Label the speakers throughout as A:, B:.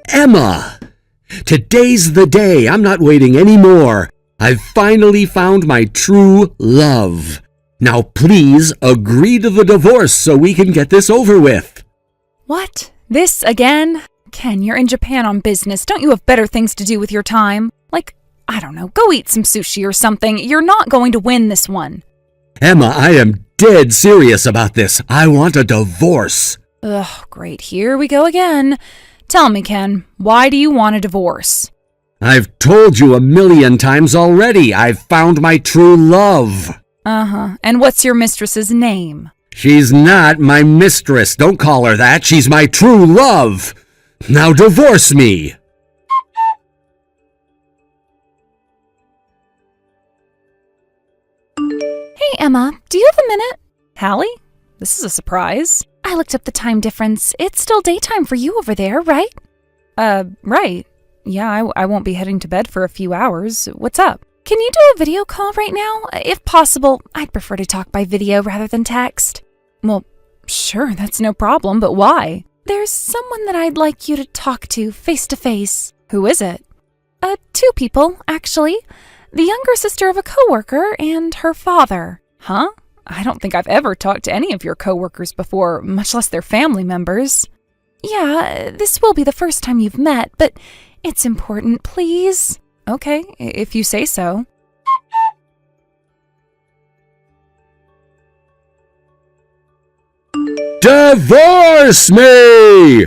A: Emma! Today's the day. I'm not waiting anymore. I've finally found my true love. Now please agree to the divorce so we can get this over with.
B: What? This again? Ken, you're in Japan on business. Don't you have better things to do with your time? Like, I don't know, go eat some sushi or something. You're not going to win this one.
A: Emma, I am dead serious about this. I want a divorce.
B: Ugh, great. Here we go again. Tell me, Ken, why do you want a divorce?
A: I've told you 1,000,000 times already. I've found my true love.
B: And what's your mistress's name?
A: She's not my mistress. Don't call her that. She's my true love. Now divorce me.
B: Hey, Emma, do you have a minute? Hallie? This is a surprise. I looked up the time difference. It's still daytime for you over there, right? Right. Yeah, I won't be heading to bed for a few hours. What's up? Can you do a video call right now? If possible, I'd prefer to talk by video rather than text. Well, sure, that's no problem, but why? There's someone that I'd like you to talk to face to face. Who is it? 2 people, actually. The younger sister of a coworker and her father. Huh? I don't think I've ever talked to any of your coworkers before, much less their family members. Yeah, this will be the first time you've met, but it's important, please. Okay, if you say so.
A: Divorce me!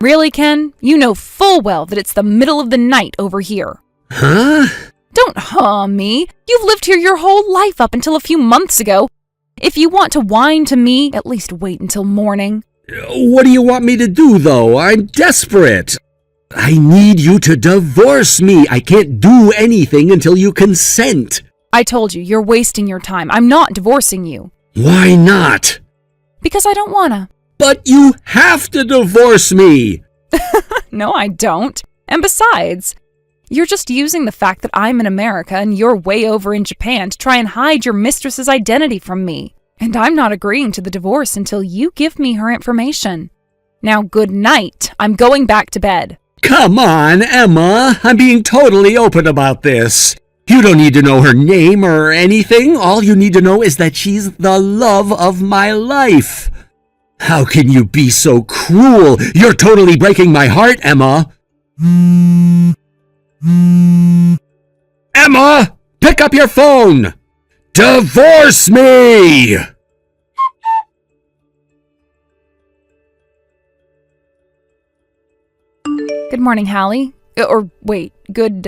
B: Really, Ken? You know full well that it's the middle of the night over here.
A: Huh?
B: Don't me. You've lived here your whole life up until a few months ago. If you want to whine to me, at least wait until morning.
A: What do you want me to do, though? I'm desperate. I need you to divorce me. I can't do anything until you consent.
B: I told you, you're wasting your time. I'm not divorcing you.
A: Why not?
B: Because I don't wanna.
A: But you have to divorce me.
B: No, I don't. And besides, you're just using the fact that I'm in America and you're way over in Japan to try and hide your mistress's identity from me. And I'm not agreeing to the divorce until you give me her information. Now, good night. I'm going back to bed.
A: Come on, Emma. I'm being totally open about this. You don't need to know her name or anything. All you need to know is that she's the love of my life. How can you be so cruel? You're totally breaking my heart, Emma. Emma, pick up your phone. Divorce me!
B: Good morning, Hallie. Or wait, good,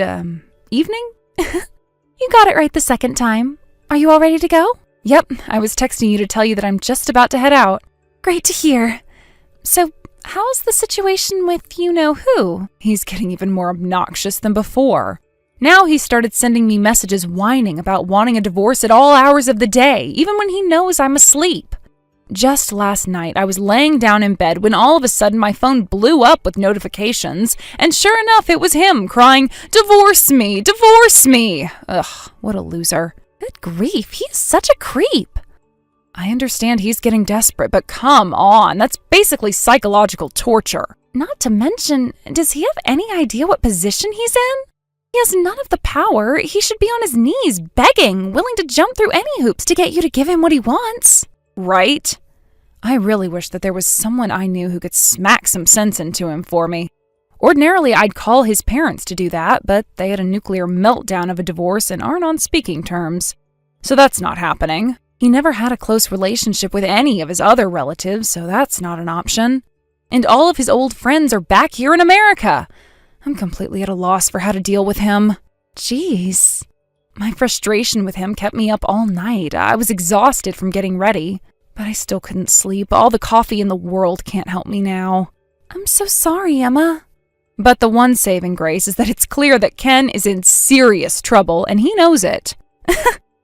B: evening? You got it right the second time. Are you all ready to go? Yep, I was texting you to tell you that I'm just about to head out. Great to hear. So, how's the situation with you-know-who? He's getting even more obnoxious than before. Now he started sending me messages whining about wanting a divorce at all hours of the day, even when he knows I'm asleep. Just last night, I was laying down in bed when all of a sudden my phone blew up with notifications, and sure enough, it was him crying, "Divorce me! Divorce me!" Ugh, what a loser. Good grief, he is such a creep. I understand he's getting desperate, but come on, that's basically psychological torture. Not to mention, does he have any idea what position he's in? He has none of the power. He should be on his knees, begging, willing to jump through any hoops to get you to give him what he wants. Right? I really wish that there was someone I knew who could smack some sense into him for me. Ordinarily, I'd call his parents to do that, but they had a nuclear meltdown of a divorce and aren't on speaking terms. So that's not happening. He never had a close relationship with any of his other relatives, so that's not an option. And all of his old friends are back here in America. I'm completely at a loss for how to deal with him. Jeez. My frustration with him kept me up all night. I was exhausted from getting ready, but I still couldn't sleep. All the coffee in the world can't help me now. I'm so sorry, Emma. But the one saving grace is that it's clear that Ken is in serious trouble, and he knows it.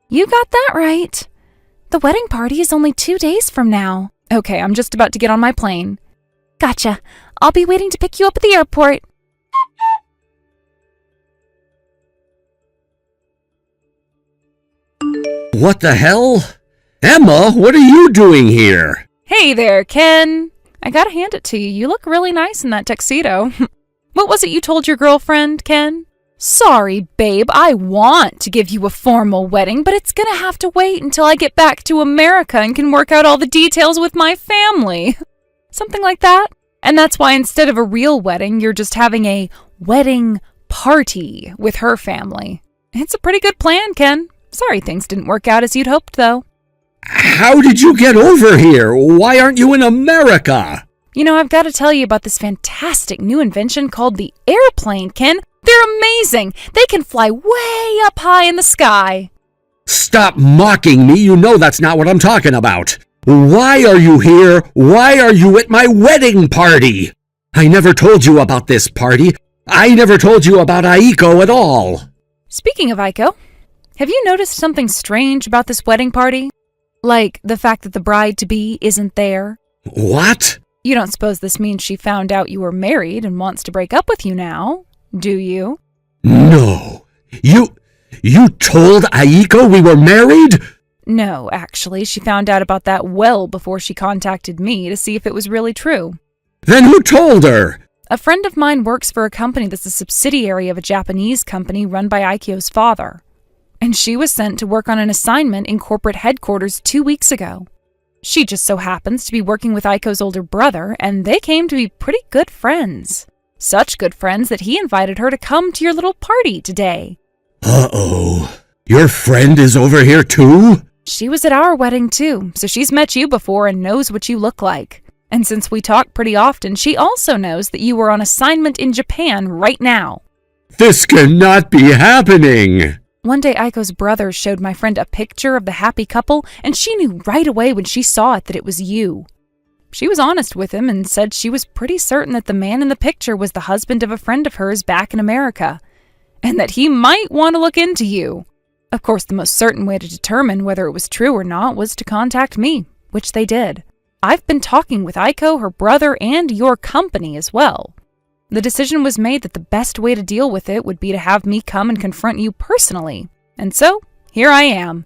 B: You got that right. The wedding party is only 2 days from now. Okay, I'm just about to get on my plane. Gotcha. I'll be waiting to pick you up at the airport.
A: What the hell? Emma, what are you doing here?
B: Hey there, Ken. I gotta hand it to you. You look really nice in that tuxedo. What was it you told your girlfriend, Ken? Sorry, babe, I want to give you a formal wedding, but it's gonna have to wait until I get back to America and can work out all the details with my family. Something like that. And that's why instead of a real wedding, you're just having a wedding party with her family. It's a pretty good plan, Ken. Sorry things didn't work out as you'd hoped, though.
A: How did you get over here? Why aren't you in America?
B: You know, I've got to tell you about this fantastic new invention called the airplane, Ken. They're amazing. They can fly way up high in the sky.
A: Stop mocking me. You know that's not what I'm talking about. Why are you here? Why are you at my wedding party? I never told you about this party. I never told you about Aiko at all.
B: Speaking of Aiko, have you noticed something strange about this wedding party? Like the fact that the bride-to-be isn't there?
A: What?
B: You don't suppose this means she found out you were married and wants to break up with you now, do you?
A: No. You told Aiko we were married?
B: No, actually, she found out about that well before she contacted me to see if it was really true.
A: Then who told her?
B: A friend of mine works for a company that's a subsidiary of a Japanese company run by Aiko's father. And she was sent to work on an assignment in corporate headquarters 2 weeks ago. She just so happens to be working with Aiko's older brother, and they came to be pretty good friends. Such good friends that he invited her to come to your little party today.
A: Uh-oh. Your friend is over here too?
B: She was at our wedding too, so she's met you before and knows what you look like. And since we talk pretty often, she also knows that you were on assignment in Japan right now.
A: This cannot be happening.
B: One day, Aiko's brother showed my friend a picture of the happy couple, and she knew right away when she saw it that it was you. She was honest with him and said she was pretty certain that the man in the picture was the husband of a friend of hers back in America, and that he might want to look into you. Of course, the most certain way to determine whether it was true or not was to contact me, which they did. I've been talking with Aiko, her brother, and your company as well. The decision was made that the best way to deal with it would be to have me come and confront you personally. And so, here I am,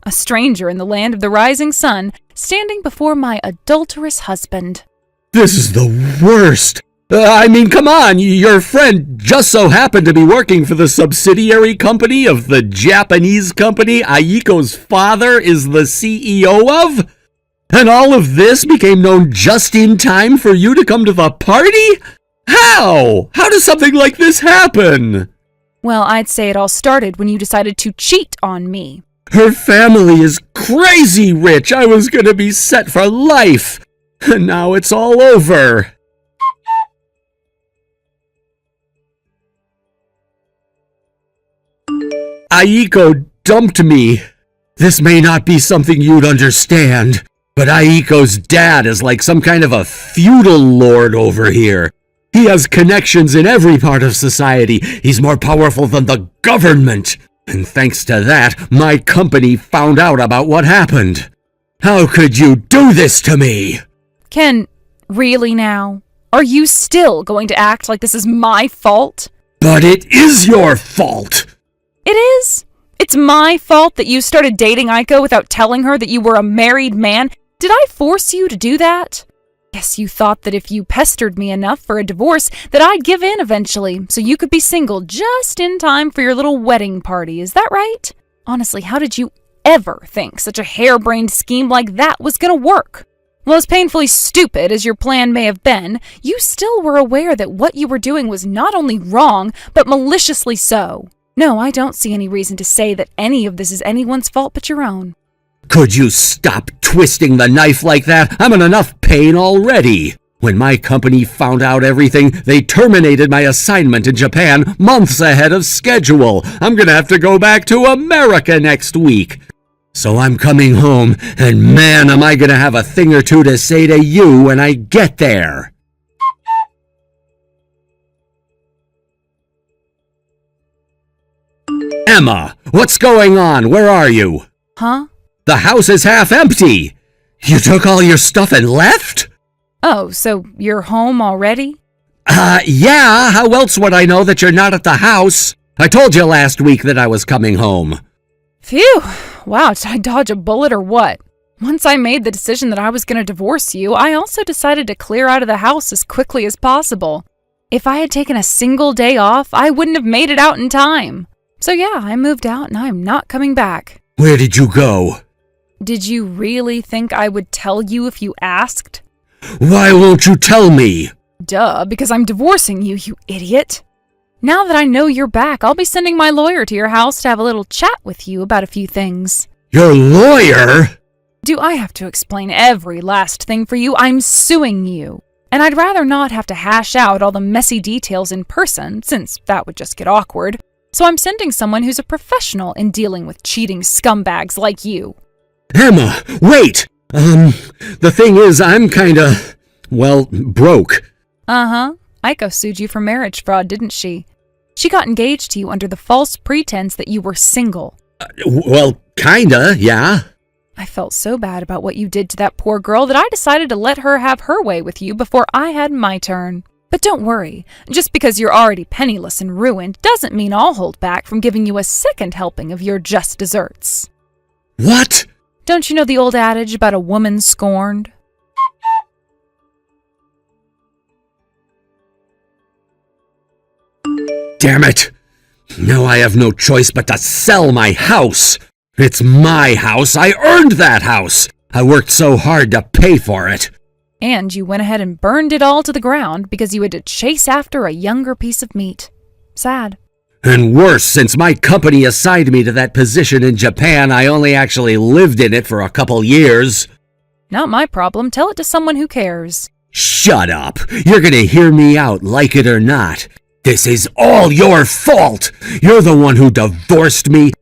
B: a stranger in the land of the rising sun, standing before my adulterous husband.
A: This is the worst. Come on, your friend just so happened to be working for the subsidiary company of the Japanese company Aiko's father is the CEO of? And all of this became known just in time for you to come to the party? How? How does something like this happen?
B: Well, I'd say it all started when you decided to cheat on me.
A: Her family is crazy rich. I was gonna be set for life. And now it's all over. Aiko dumped me. This may not be something you'd understand, but Aiko's dad is like some kind of a feudal lord over here. He has connections in every part of society. He's more powerful than the government. And thanks to that, my company found out about what happened. How could you do this to me?
B: Ken, really now? Are you still going to act like this is my fault?
A: But it is your fault.
B: It is? It's my fault that you started dating Aiko without telling her that you were a married man? Did I force you to do that? Guess you thought that if you pestered me enough for a divorce that I'd give in eventually, so you could be single just in time for your little wedding party, is that right? Honestly, how did you ever think such a harebrained scheme like that was gonna work? Well, as painfully stupid as your plan may have been, you still were aware that what you were doing was not only wrong, but maliciously so. No, I don't see any reason to say that any of this is anyone's fault but your own.
A: Could you stop twisting the knife like that? I'm in enough pain already. When my company found out everything, they terminated my assignment in Japan months ahead of schedule. I'm gonna have to go back to America next week. So I'm coming home, and man, am I gonna have a thing or two to say to you when I get there. Emma, what's going on? Where are you?
B: Huh?
A: The house is half empty. You took all your stuff and left?
B: Oh, so you're home already?
A: Yeah. How else would I know that you're not at the house? I told you last week that I was coming home.
B: Phew. Wow, did I dodge a bullet or what? Once I made the decision that I was going to divorce you, I also decided to clear out of the house as quickly as possible. If I had taken a single day off, I wouldn't have made it out in time. So yeah, I moved out and I'm not coming back.
A: Where did you go?
B: Did you really think I would tell you if you asked?
A: Why won't you tell me?
B: Duh, because I'm divorcing you, you idiot. Now that I know you're back, I'll be sending my lawyer to your house to have a little chat with you about a few things.
A: Your lawyer?
B: Do I have to explain every last thing for you? I'm suing you. And I'd rather not have to hash out all the messy details in person, since that would just get awkward. So I'm sending someone who's a professional in dealing with cheating scumbags like you.
A: Emma, wait! The thing is, I'm broke.
B: Uh-huh. Aiko sued you for marriage fraud, didn't she? She got engaged to you under the false pretense that you were single.
A: Yeah.
B: I felt so bad about what you did to that poor girl that I decided to let her have her way with you before I had my turn. But don't worry, just because you're already penniless and ruined doesn't mean I'll hold back from giving you a second helping of your just desserts.
A: What?
B: Don't you know the old adage about a woman scorned?
A: Damn it! Now I have no choice but to sell my house! It's my house! I earned that house! I worked so hard to pay for it!
B: And you went ahead and burned it all to the ground because you had to chase after a younger piece of meat. Sad.
A: And worse, since my company assigned me to that position in Japan, I only actually lived in it for a couple years.
B: Not my problem. Tell it to someone who cares.
A: Shut up! You're gonna hear me out, like it or not. This is all your fault! You're the one who divorced me.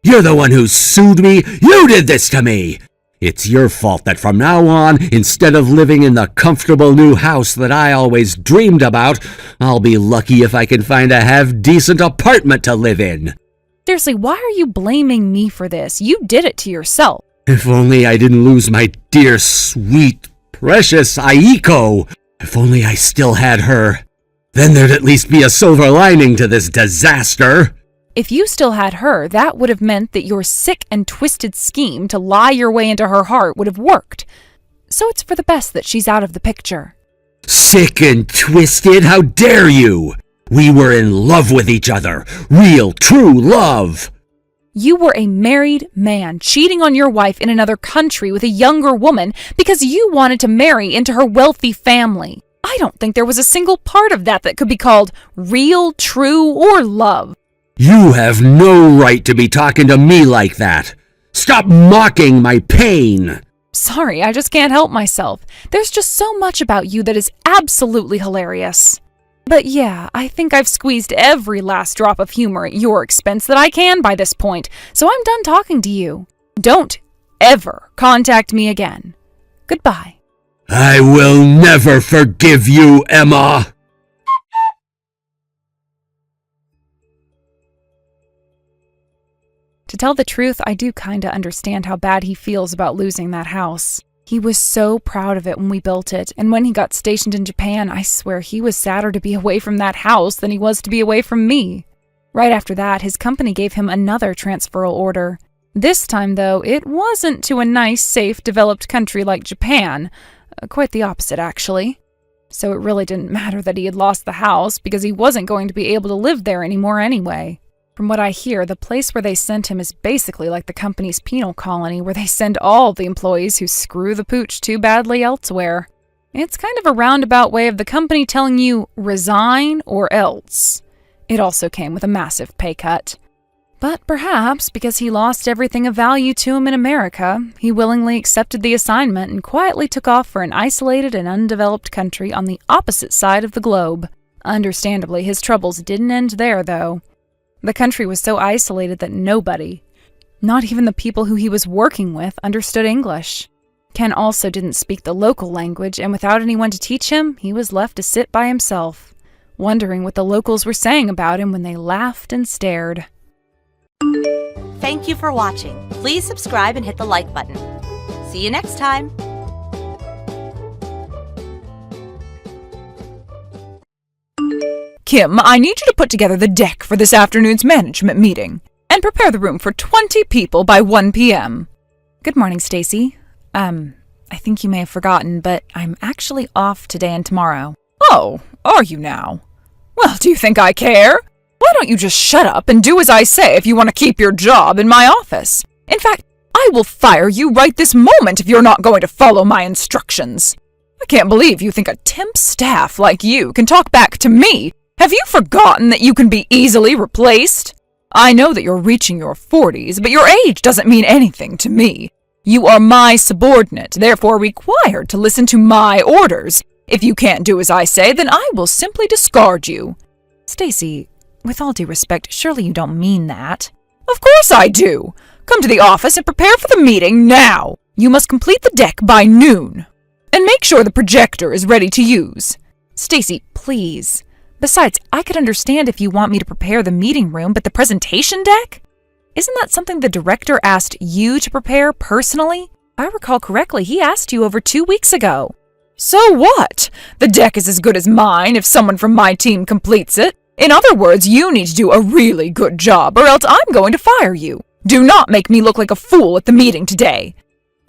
A: You're the one who sued me. You did this to me! It's your fault that from now on, instead of living in the comfortable new house that I always dreamed about, I'll be lucky if I can find a half-decent apartment to live in.
B: Seriously, why are you blaming me for this? You did it to yourself.
A: If only I didn't lose my dear, sweet, precious Aiko. If only I still had her. Then there'd at least be a silver lining to this disaster.
B: If you still had her, that would have meant that your sick and twisted scheme to lie your way into her heart would have worked. So it's for the best that she's out of the picture.
A: Sick and twisted? How dare you! We were in love with each other. Real, true love.
B: You were a married man cheating on your wife in another country with a younger woman because you wanted to marry into her wealthy family. I don't think there was a single part of that could be called real, true, or love.
A: You have no right to be talking to me like that. Stop mocking my pain.
B: Sorry, I just can't help myself. There's just so much about you that is absolutely hilarious. But yeah, I think I've squeezed every last drop of humor at your expense that I can by this point, so I'm done talking to you. Don't ever contact me again. Goodbye.
A: I will never forgive you, Emma.
B: To tell the truth, I do kinda understand how bad he feels about losing that house. He was so proud of it when we built it, and when he got stationed in Japan, I swear he was sadder to be away from that house than he was to be away from me. Right after that, his company gave him another transferal order. This time, though, it wasn't to a nice, safe, developed country like Japan. Quite the opposite, actually. So it really didn't matter that he had lost the house, because he wasn't going to be able to live there anymore anyway. From what I hear, the place where they sent him is basically like the company's penal colony, where they send all the employees who screw the pooch too badly elsewhere. It's kind of a roundabout way of the company telling you, resign or else. It also came with a massive pay cut. But perhaps because he lost everything of value to him in America, he willingly accepted the assignment and quietly took off for an isolated and undeveloped country on the opposite side of the globe. Understandably, his troubles didn't end there, though. The country was so isolated that nobody, not even the people who he was working with, understood English. Ken also didn't speak the local language, and without anyone to teach him, he was left to sit by himself, wondering what the locals were saying about him when they laughed and stared.
C: Thank you for watching. Please subscribe and hit the like button. See you next time.
B: Kim, I need you to put together the deck for this afternoon's management meeting and prepare the room for 20 people by 1 p.m. Good morning, Stacy. I think you may have forgotten, but I'm actually off today and tomorrow.
D: Oh, are you now? Well, do you think I care? Why don't you just shut up and do as I say if you want to keep your job in my office? In fact, I will fire you right this moment if you're not going to follow my instructions. I can't believe you think a temp staff like you can talk back to me. Have you forgotten that you can be easily replaced? I know that you're reaching your 40s, but your age doesn't mean anything to me. You are my subordinate, therefore required to listen to my orders. If you can't do as I say, then I will simply discard you.
B: Stacy, with all due respect, surely you don't mean that.
D: Of course I do. Come to the office and prepare for the meeting now. You must complete the deck by noon. And make sure the projector is ready to use.
B: Stacy, please. Besides, I could understand if you want me to prepare the meeting room, but the presentation deck? Isn't that something the director asked you to prepare personally? If I recall correctly, he asked you over 2 weeks ago.
D: So what? The deck is as good as mine if someone from my team completes it. In other words, you need to do a really good job, or else I'm going to fire you. Do not make me look like a fool at the meeting today.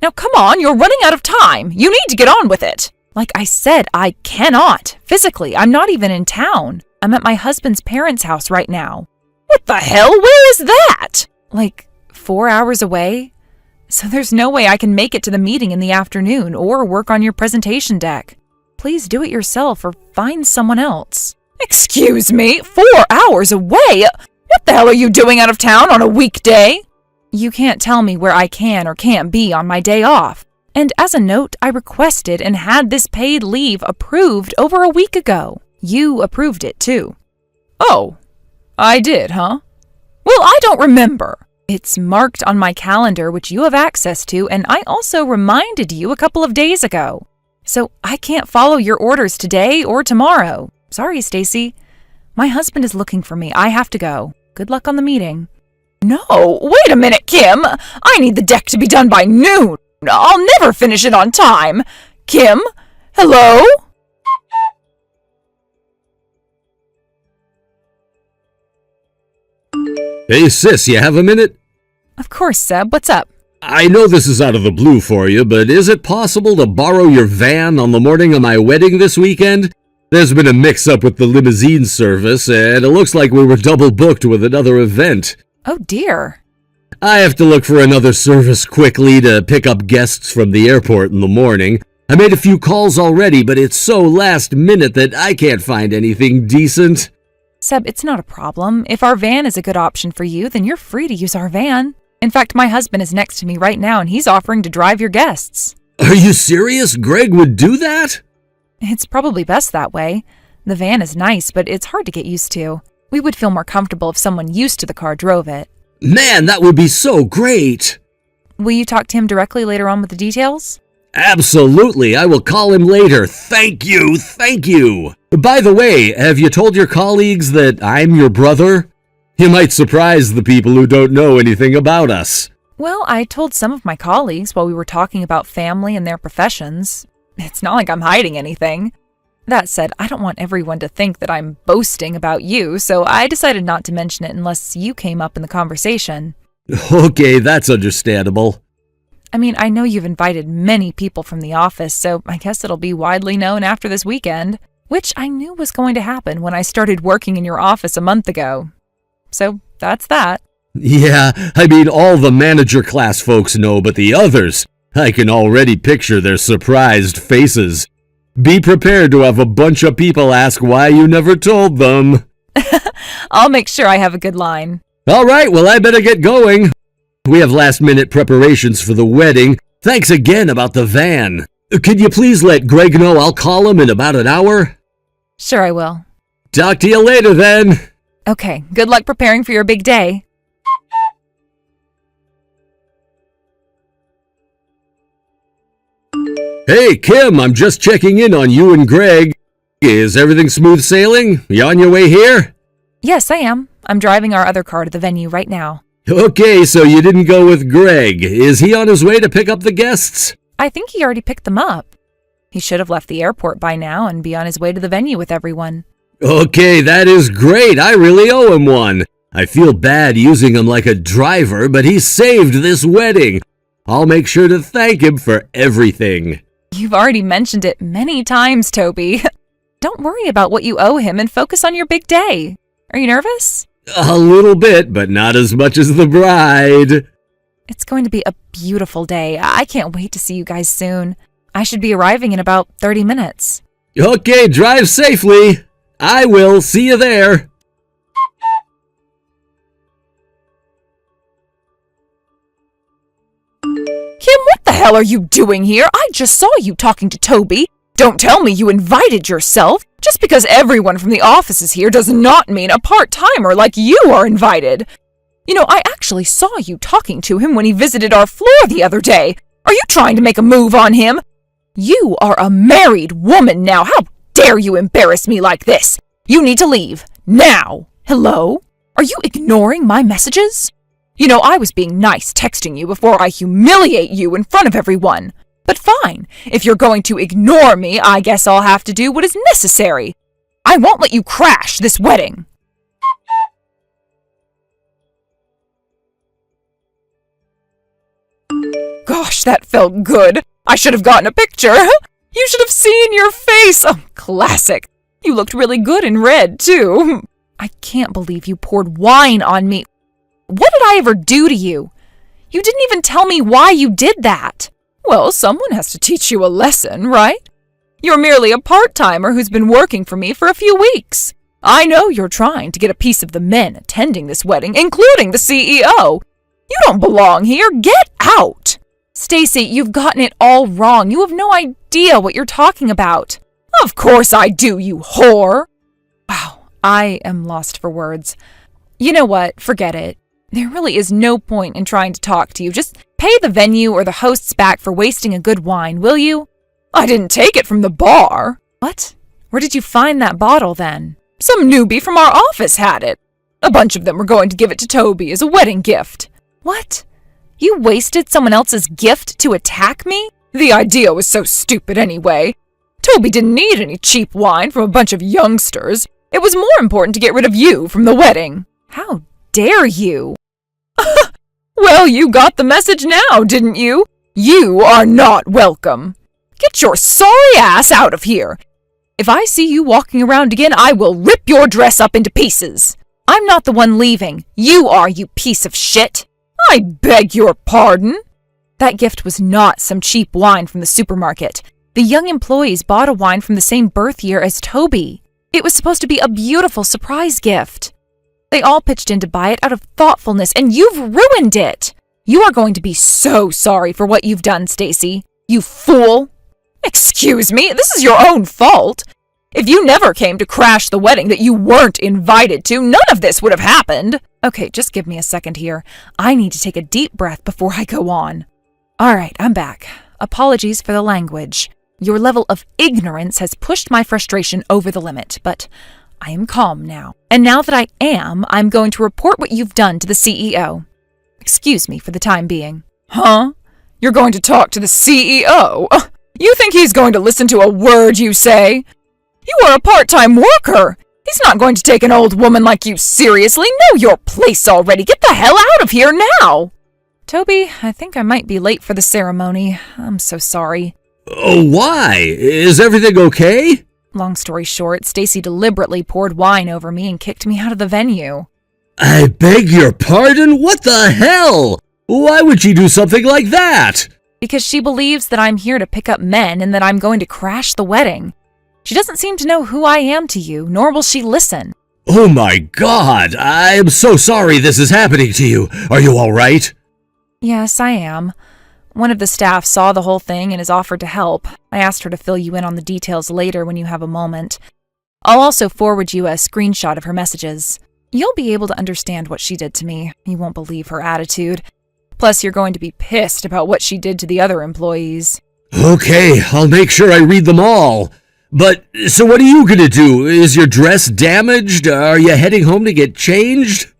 D: Now come on, you're running out of time. You need to get on with it.
B: Like I said, I cannot. Physically, I'm not even in town. I'm at my husband's parents' house right now.
D: What the hell? Where is that?
B: Like 4 hours away? So there's no way I can make it to the meeting in the afternoon or work on your presentation deck. Please do it yourself or find someone else.
D: Excuse me? 4 hours away? What the hell are you doing out of town on a weekday?
B: You can't tell me where I can or can't be on my day off. And as a note, I requested and had this paid leave approved over a week ago. You approved it too.
D: Oh, I did, huh? Well, I don't remember.
B: It's marked on my calendar, which you have access to, and I also reminded you a couple of days ago. So I can't follow your orders today or tomorrow. Sorry, Stacy. My husband is looking for me. I have to go. Good luck on the meeting.
D: No, wait a minute, Kim. I need the deck to be done by noon. I'll never finish it on time. Kim? Hello?
A: Hey sis, you have a minute?
B: Of course, Seb. What's up?
A: I know this is out of the blue for you, but is it possible to borrow your van on the morning of my wedding this weekend? There's been a mix-up with the limousine service, and it looks like we were double booked with another event.
B: Oh dear.
A: I have to look for another service quickly to pick up guests from the airport in the morning. I made a few calls already, but it's so last minute that I can't find anything decent.
B: Seb, it's not a problem. If our van is a good option for you, then you're free to use our van. In fact, my husband is next to me right now, and he's offering to drive your guests.
A: Are you serious? Greg would do that?
B: It's probably best that way. The van is nice, but it's hard to get used to. We would feel more comfortable if someone used to the car drove it.
A: Man, that would be so great!
B: Will you talk to him directly later on with the details?
A: Absolutely, I will call him later. Thank you, thank you! By the way, have you told your colleagues that I'm your brother? You might surprise the people who don't know anything about us.
B: Well, I told some of my colleagues while we were talking about family and their professions. It's not like I'm hiding anything. That said, I don't want everyone to think that I'm boasting about you, so I decided not to mention it unless you came up in the conversation.
A: Okay, that's understandable.
B: I mean, I know you've invited many people from the office, so I guess it'll be widely known after this weekend, which I knew was going to happen when I started working in your office a month ago. So that's that.
A: Yeah, I mean, all the manager class folks know, but the others, I can already picture their surprised faces. Be prepared to have a bunch of people ask why you never told them.
B: I'll make sure I have a good line.
A: All right, well, I better get going. We have last-minute preparations for the wedding. Thanks again about the van. Could you please let Greg know I'll call him in about an hour?
B: Sure, I will.
A: Talk to you later, then.
B: Okay, good luck preparing for your big day.
A: Hey, Kim, I'm just checking in on you and Greg. Is everything smooth sailing? You on your way here?
B: Yes, I am. I'm driving our other car to the venue right now.
A: Okay, so you didn't go with Greg. Is he on his way to pick up the guests?
B: I think he already picked them up. He should have left the airport by now and be on his way to the venue with everyone.
A: Okay, that is great. I really owe him one. I feel bad using him like a driver, but he saved this wedding. I'll make sure to thank him for everything.
B: You've already mentioned it many times, Toby. Don't worry about what you owe him and focus on your big day. Are you nervous?
A: A little bit, but not as much as the bride.
B: It's going to be a beautiful day. I can't wait to see you guys soon. I should be arriving in about 30 minutes.
A: Okay, drive safely. I will. See you there.
D: Kim, what the hell are you doing here? I just saw you talking to Toby. Don't tell me you invited yourself. Just because everyone from the office is here does not mean a part-timer like you are invited. You know, I actually saw you talking to him when he visited our floor the other day. Are you trying to make a move on him? You are a married woman now. How dare you embarrass me like this? You need to leave. Now. Hello? Are you ignoring my messages? You know, I was being nice texting you before I humiliate you in front of everyone. But fine, if you're going to ignore me, I guess I'll have to do what is necessary. I won't let you crash this wedding. Gosh, that felt good. I should have gotten a picture. You should have seen your face. Oh, classic. You looked really good in red, too. I can't believe you poured wine on me. What did I ever do to you? You didn't even tell me why you did that. Well, someone has to teach you a lesson, right? You're merely a part-timer who's been working for me for a few weeks. I know you're trying to get a piece of the men attending this wedding, including the CEO. You don't belong here. Get out!
B: Stacy, you've gotten it all wrong. You have no idea what you're talking about.
D: Of course I do, you whore!
B: Wow, I am lost for words. You know what? Forget it. There really is no point in trying to talk to you. Just pay the venue or the hosts back for wasting a good wine, will you?
D: I didn't take it from the bar.
B: What? Where did you find that bottle then?
D: Some newbie from our office had it. A bunch of them were going to give it to Toby as a wedding gift.
B: What? You wasted someone else's gift to attack me?
D: The idea was so stupid anyway. Toby didn't need any cheap wine from a bunch of youngsters. It was more important to get rid of you from the wedding.
B: How dare you?
D: Well, you got the message now, didn't you? You are not welcome. Get your sorry ass out of here. If I see you walking around again, I will rip your dress up into pieces.
B: I'm not the one leaving. You are, you piece of shit.
D: I beg your pardon?
B: That gift was not some cheap wine from the supermarket. The young employees bought a wine from the same birth year as Toby. It was supposed to be a beautiful surprise gift. They all pitched in to buy it out of thoughtfulness, and you've ruined it. You are going to be so sorry for what you've done, Stacy. You fool.
D: Excuse me, this is your own fault. If you never came to crash the wedding that you weren't invited to, none of this would have happened.
B: Okay, just give me a second here. I need to take a deep breath before I go on. All right, I'm back. Apologies for the language. Your level of ignorance has pushed my frustration over the limit, but I am calm now. And now that I am, I'm going to report what you've done to the CEO. Excuse me for the time being.
D: Huh? You're going to talk to the CEO? You think he's going to listen to a word you say? You are a part-time worker. He's not going to take an old woman like you seriously. Know your place already. Get the hell out of here now.
B: Toby, I think I might be late for the ceremony. I'm so sorry.
A: Oh, why? Is everything okay?
B: Long story short, Stacy deliberately poured wine over me and kicked me out of the venue.
A: I beg your pardon? What the hell? Why would she do something like that?
B: Because she believes that I'm here to pick up men and that I'm going to crash the wedding. She doesn't seem to know who I am to you, nor will she listen.
A: Oh my God, I am so sorry this is happening to you. Are you all right?
B: Yes, I am. One of the staff saw the whole thing and has offered to help. I asked her to fill you in on the details later when you have a moment. I'll also forward you a screenshot of her messages. You'll be able to understand what she did to me. You won't believe her attitude. Plus, you're going to be pissed about what she did to the other employees.
A: Okay, I'll make sure I read them all. But, so what are you gonna do? Is your dress damaged? Are you heading home to get changed?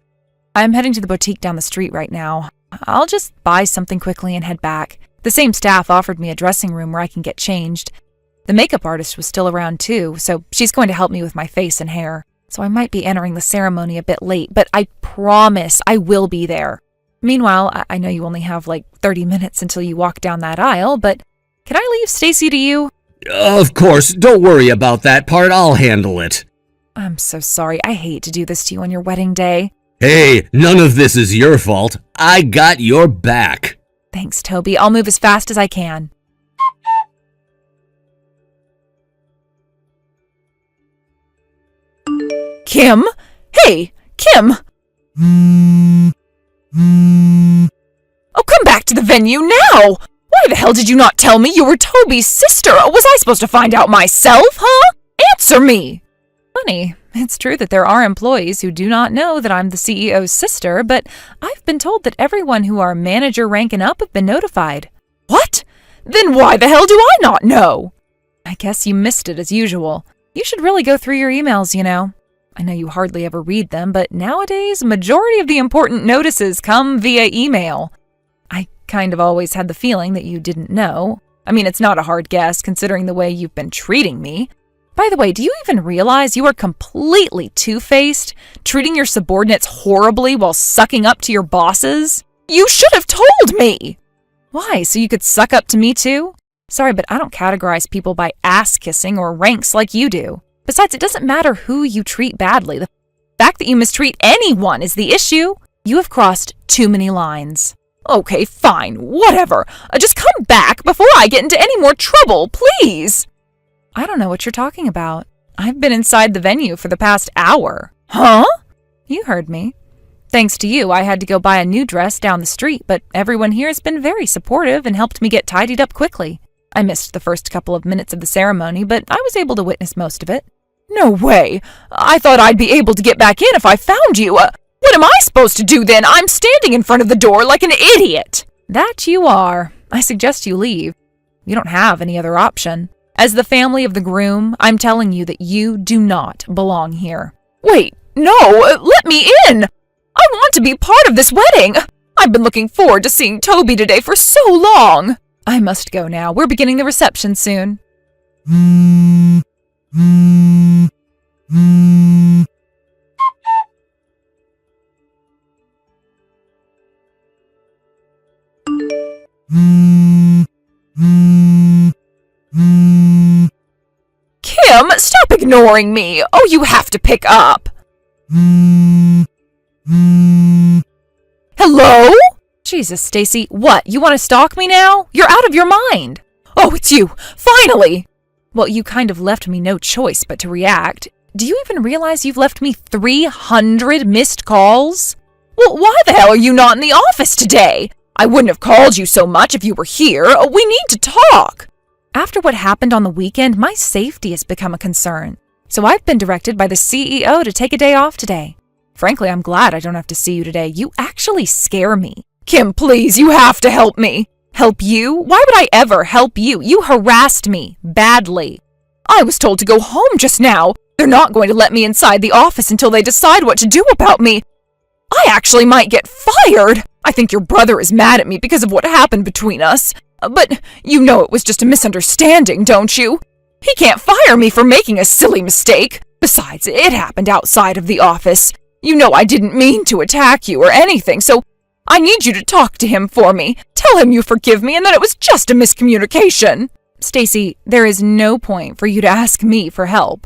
B: I'm heading to the boutique down the street right now. I'll just buy something quickly and head back. The same staff offered me a dressing room where I can get changed. The makeup artist was still around too, so she's going to help me with my face and hair. So I might be entering the ceremony a bit late, but I promise I will be there. Meanwhile, I know you only have like 30 minutes until you walk down that aisle, but can I leave Stacy to you?
A: Of course, don't worry about that part. I'll handle it.
B: I'm so sorry. I hate to do this to you on your wedding day.
A: Hey, none of this is your fault. I got your back.
B: Thanks, Toby. I'll move as fast as I can.
D: Kim? Hey, Kim! Oh, come back to the venue now! Why the hell did you not tell me you were Toby's sister? Was I supposed to find out myself, huh? Answer me!
B: Funny, it's true that there are employees who do not know that I'm the CEO's sister, but I've been told that everyone who are manager rank and up have been notified.
D: What? Then why the hell do I not know?
B: I guess you missed it as usual. You should really go through your emails, you know. I know you hardly ever read them, but nowadays, majority of the important notices come via email. I kind of always had the feeling that you didn't know. I mean, it's not a hard guess considering the way you've been treating me. By the way, do you even realize you are completely two-faced, treating your subordinates horribly while sucking up to your bosses?
D: You should have told me!
B: Why, so you could suck up to me too? Sorry, but I don't categorize people by ass-kissing or ranks like you do. Besides, it doesn't matter who you treat badly. The fact that you mistreat anyone is the issue. You have crossed too many lines.
D: Okay, fine, whatever. Just come back before I get into any more trouble, please!
B: I don't know what you're talking about. I've been inside the venue for the past hour.
D: Huh?
B: You heard me. Thanks to you, I had to go buy a new dress down the street, but everyone here has been very supportive and helped me get tidied up quickly. I missed the first couple of minutes of the ceremony, but I was able to witness most of it.
D: No way! I thought I'd be able to get back in if I found you. What am I supposed to do then? I'm standing in front of the door like an idiot!
B: That you are. I suggest you leave. You don't have any other option. As the family of the groom, I'm telling you that you do not belong here.
D: Wait, no, let me in! I want to be part of this wedding! I've been looking forward to seeing Toby today for so long!
B: I must go now. We're beginning the reception soon.
D: Kim, stop ignoring me! Oh, you have to pick up! Hello?
B: Jesus, Stacy, what? You want to stalk me now? You're out of your mind!
D: Oh, it's you! Finally!
B: Well, you kind of left me no choice but to react. Do you even realize you've left me 300 missed calls?
D: Well, why the hell are you not in the office today? I wouldn't have called you so much if you were here. We need to talk.
B: After what happened on the weekend, my safety has become a concern. So I've been directed by the CEO to take a day off today. Frankly, I'm glad I don't have to see you today. You actually scare me.
D: Kim, please, you have to help me.
B: Help you? Why would I ever help you? You harassed me badly.
D: I was told to go home just now. They're not going to let me inside the office until they decide what to do about me. I actually might get fired. I think your brother is mad at me because of what happened between us. But you know it was just a misunderstanding, don't you? He can't fire me for making a silly mistake. Besides, it happened outside of the office. You know I didn't mean to attack you or anything, so I need you to talk to him for me. Tell him you forgive me and that it was just a miscommunication.
B: Stacy, there is no point for you to ask me for help.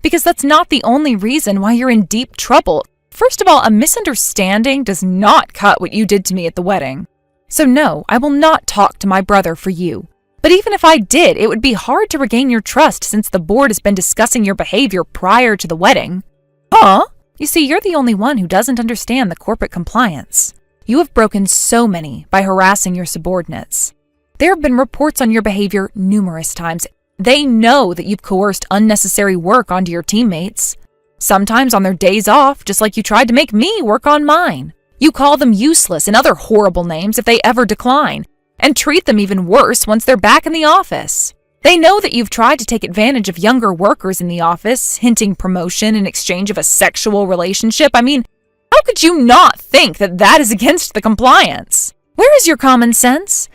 B: Because that's not the only reason why you're in deep trouble. First of all, a misunderstanding does not cut what you did to me at the wedding. So no, I will not talk to my brother for you. But even if I did, it would be hard to regain your trust since the board has been discussing your behavior prior to the wedding.
D: Huh?
B: You see, you're the only one who doesn't understand the corporate compliance. You have broken so many by harassing your subordinates. There have been reports on your behavior numerous times. They know that you've coerced unnecessary work onto your teammates. Sometimes on their days off, just like you tried to make me work on mine. You call them useless and other horrible names if they ever decline, and treat them even worse once they're back in the office. They know that you've tried to take advantage of younger workers in the office, hinting promotion in exchange of a sexual relationship. I mean, how could you not think that that is against the compliance? Where is your common sense?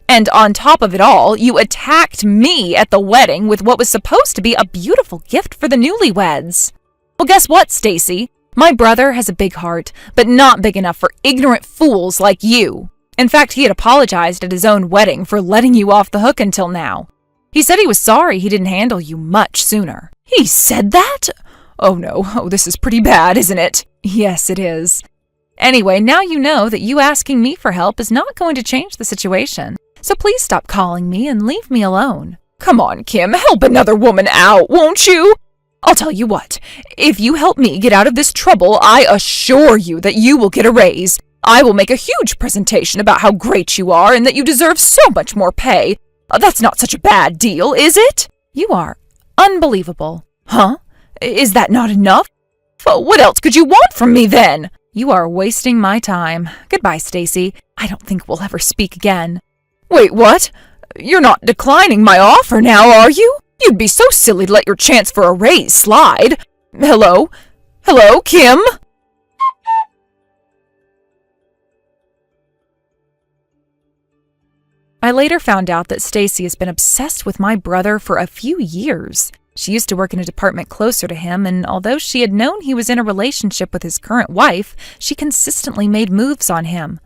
B: And on top of it all, you attacked me at the wedding with what was supposed to be a beautiful gift for the newlyweds. Well, guess what, Stacy?
D: My brother has a big heart, but not big enough for ignorant fools like you. In fact, he had apologized at his own wedding for letting you off the hook until now. He said he was sorry he didn't handle you much sooner. He said that? Oh no, this is pretty bad, isn't it? Yes, it is. Anyway, now you know that you asking me for help is not going to change the situation. So please stop calling me and leave me alone. Come on, Kim, help another woman out, won't you? I'll tell you what, if you help me get out of this trouble, I assure you that you will get a raise. I will make a huge presentation about how great you are and that you deserve so much more pay. That's not such a bad deal, is it? You are unbelievable. Huh? Is that not enough? What else could you want from me then? You are wasting my time. Goodbye, Stacy. I don't think we'll ever speak again. Wait, what? You're not declining my offer now, are you? You'd be so silly to let your chance for a raise slide. Hello? Hello, Kim? I later found out that Stacy has been obsessed with my brother for a few years. She used to work in a department closer to him, and although she had known he was in a relationship with his current wife, she consistently made moves on him.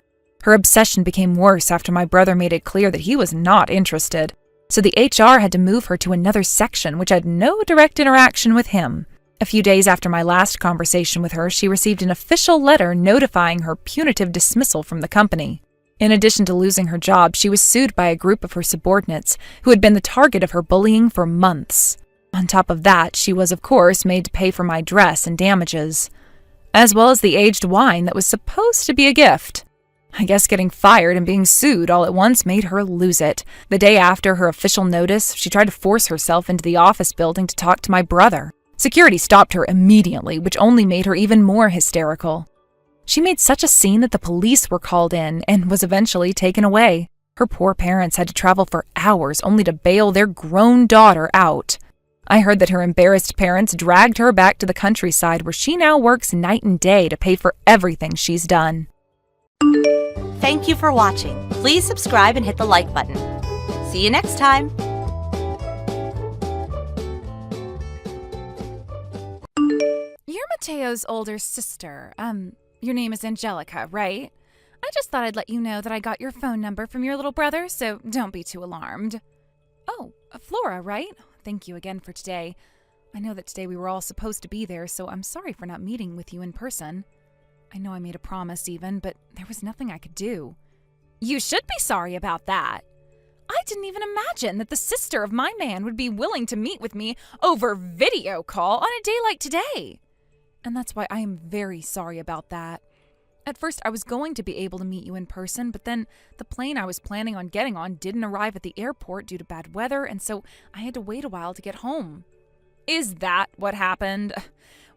D: Her obsession became worse after my brother made it clear that he was not interested, so the HR had to move her to another section which had no direct interaction with him. A few days after my last conversation with her, she received an official letter notifying her punitive dismissal from the company. In addition to losing her job, she was sued by a group of her subordinates who had been the target of her bullying for months. On top of that, she was, of course, made to pay for my dress and damages, as well as the aged wine that was supposed to be a gift. I guess getting fired and being sued all at once made her lose it. The day after her official notice, she tried to force herself into the office building to talk to my brother. Security stopped her immediately, which only made her even more hysterical. She made such a scene that the police were called in and was eventually taken away. Her poor parents had to travel for hours only to bail their grown daughter out. I heard that her embarrassed parents dragged her back to the countryside where she now works night and day to pay for everything she's done.
C: Thank you for watching. Please subscribe and hit the like button. See you next time.
B: You're Mateo's older sister. Your name is Angelica, right? I just thought I'd let you know that I got your phone number from your little brother, so don't be too alarmed. Oh, Flora, right? Thank you again for today. I know that today we were all supposed to be there, so I'm sorry for not meeting with you in person. I know I made a promise even, but there was nothing I could do. You should be sorry about that. I didn't even imagine that the sister of my man would be willing to meet with me over video call on a day like today. And that's why I am very sorry about that. At first, I was going to be able to meet you in person, but then the plane I was planning on getting on didn't arrive at the airport due to bad weather, and so I had to wait a while to get home. Is that what happened?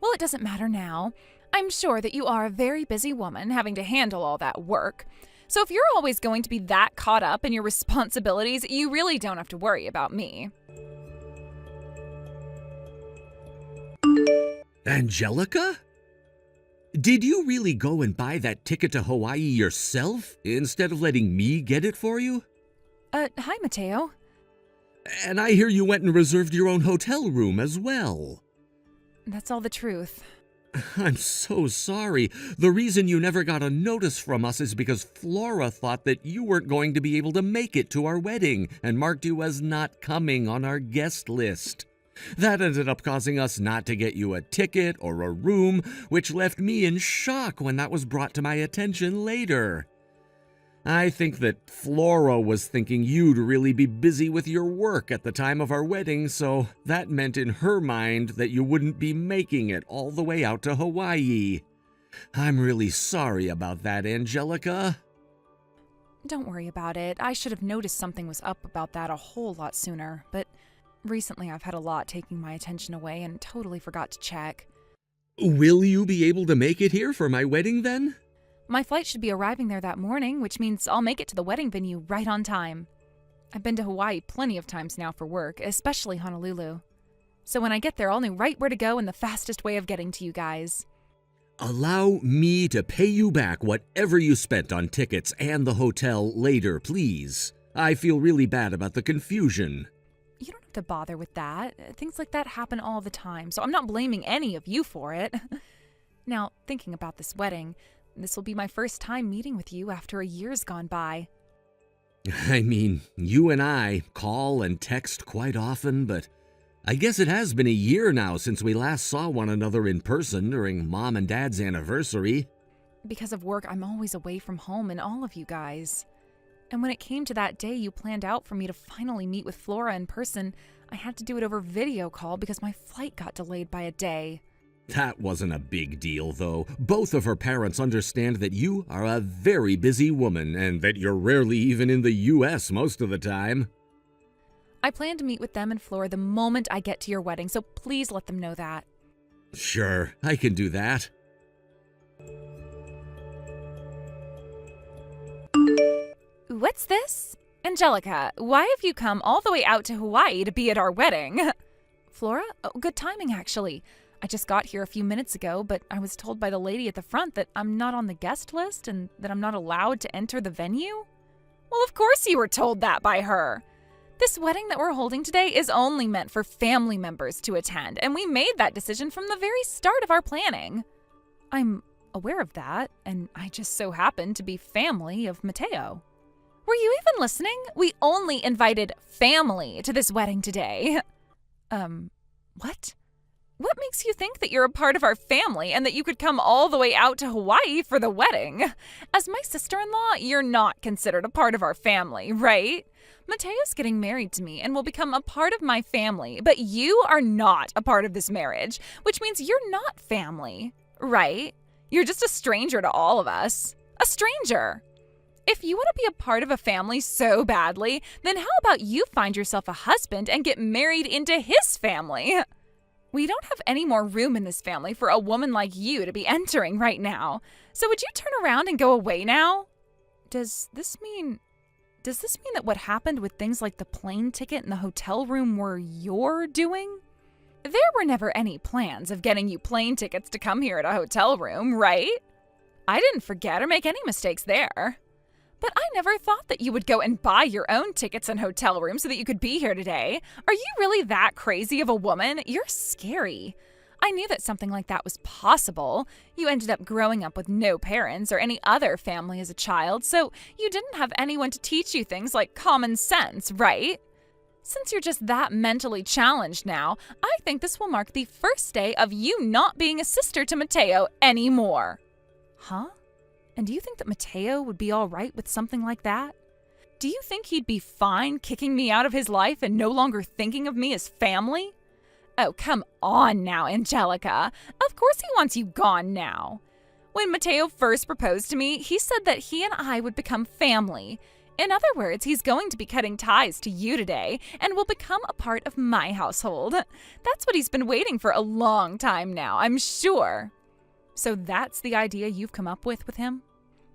B: Well, it doesn't matter now. I'm sure that you are a very busy woman having to handle all that work. So if you're always going to be that caught up in your responsibilities, you really don't have to worry about me.
A: Angelica? Did you really go and buy that ticket to Hawaii yourself, instead of letting me get it for you?
B: Hi, Mateo.
A: And I hear you went and reserved your own hotel room as well.
B: That's all the truth.
A: I'm so sorry. The reason you never got a notice from us is because Flora thought that you weren't going to be able to make it to our wedding and marked you as not coming on our guest list. That ended up causing us not to get you a ticket or a room, which left me in shock when that was brought to my attention later. I think that Flora was thinking you'd really be busy with your work at the time of our wedding, so that meant in her mind that you wouldn't be making it all the way out to Hawaii. I'm really sorry about that, Angelica.
B: Don't worry about it. I should have noticed something was up about that a whole lot sooner, but recently I've had a lot taking my attention away and totally forgot to check.
A: Will you be able to make it here for my wedding then?
B: My flight should be arriving there that morning, which means I'll make it to the wedding venue right on time. I've been to Hawaii plenty of times now for work, especially Honolulu. So when I get there, I'll know right where to go and the fastest way of getting to you guys.
A: Allow me to pay you back whatever you spent on tickets and the hotel later, please. I feel really bad about the confusion.
B: You don't have to bother with that. Things like that happen all the time, so I'm not blaming any of you for it. Now, thinking about this wedding, this will be my first time meeting with you after a year's gone by.
A: I mean, you and I call and text quite often, but I guess it has been a year now since we last saw one another in person during Mom and Dad's anniversary.
B: Because of work, I'm always away from home and all of you guys. And when it came to that day you planned out for me to finally meet with Flora in person, I had to do it over video call because my flight got delayed by a day.
A: That wasn't a big deal, though. Both of her parents understand that you are a very busy woman and that you're rarely even in the U.S. most of the time.
B: I plan to meet with them and Flora the moment I get to your wedding, so please let them know that.
A: Sure, I can do that.
B: What's this? Angelica, why have you come all the way out to Hawaii to be at our wedding? Flora? Oh, good timing, actually. I just got here a few minutes ago, but I was told by the lady at the front that I'm not on the guest list and that I'm not allowed to enter the venue.
D: Well, of course you were told that by her.
B: This wedding that we're holding today is only meant for family members to attend, and we made that decision from the very start of our planning. I'm aware of that, and I just so happen to be family of Mateo. Were you even listening? We only invited family to this wedding today. What? What makes you think that you're a part of our family and that you could come all the way out to Hawaii for the wedding? As my sister-in-law, you're not considered a part of our family, right? Mateo's getting married to me and will become a part of my family, but you are not a part of this marriage, which means you're not family, right? You're just a stranger to all of us. A stranger. If you want to be a part of a family so badly, then how about you find yourself a husband and get married into his family? We don't have any more room in this family for a woman like you to be entering right now. So would you turn around and go away now? Does this mean that what happened with things like the plane ticket and the hotel room were your doing? There were never any plans of getting you plane tickets to come here at a hotel room, right? I didn't forget or make any mistakes there. But I never thought that you would go and buy your own tickets and hotel rooms so that you could be here today. Are you really that crazy of a woman? You're scary. I knew that something like that was possible. You ended up growing up with no parents or any other family as a child, so you didn't have anyone to teach you things like common sense, right? Since you're just that mentally challenged now, I think this will mark the first day of you not being a sister to Mateo anymore. Huh? And do you think that Mateo would be all right with something like that? Do you think he'd be fine kicking me out of his life and no longer thinking of me as family? Oh, come on now, Angelica. Of course he wants you gone now. When Mateo first proposed to me, he said that he and I would become family. In other words, he's going to be cutting ties to you today and will become a part of my household. That's what he's been waiting for a long time now, I'm sure. So that's the idea you've come up with him?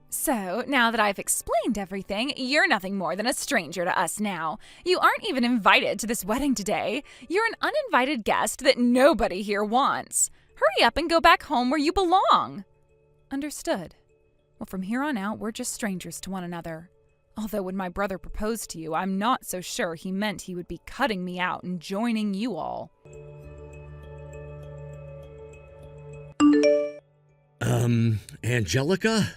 B: So, now that I've explained everything, you're nothing more than a stranger to us now. You aren't even invited to this wedding today. You're an uninvited guest that nobody here wants. Hurry up and go back home where you belong. Understood. Well, from here on out, we're just strangers to one another. Although when my brother proposed to you, I'm not so sure he meant he would be cutting me out and joining you all.
A: Angelica?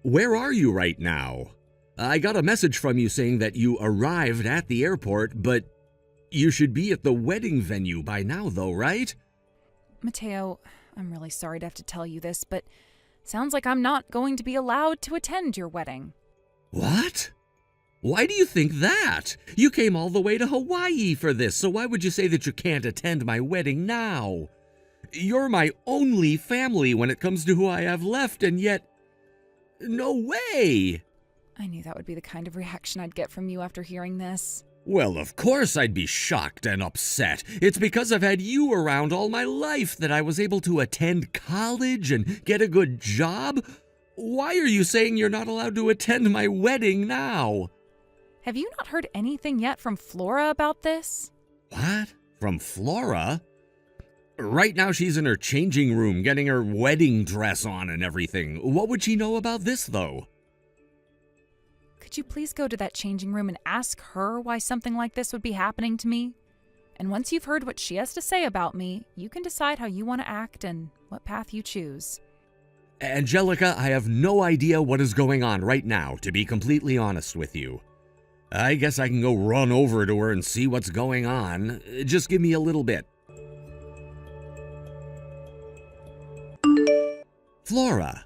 A: Where are you right now? I got a message from you saying that you arrived at the airport, but you should be at the wedding venue by now, though, right?
B: Mateo, I'm really sorry to have to tell you this, but sounds like I'm not going to be allowed to attend your wedding.
A: What? Why do you think that? You came all the way to Hawaii for this, so why would you say that you can't attend my wedding now? You're my only family when it comes to who I have left, and yet... No way!
B: I knew that would be the kind of reaction I'd get from you after hearing this.
A: Well, of course I'd be shocked and upset. It's because I've had you around all my life that I was able to attend college and get a good job. Why are you saying you're not allowed to attend my wedding now?
B: Have you not heard anything yet from Flora about this?
A: What? From Flora? Right now she's in her changing room getting her wedding dress on and everything. What would she know about this, though?
B: Could you please go to that changing room and ask her why something like this would be happening to me? And once you've heard what she has to say about me, you can decide how you want to act and what path you choose.
A: Angelica, I have no idea what is going on right now, to be completely honest with you. I guess I can go run over to her and see what's going on. Just give me a little bit. Flora,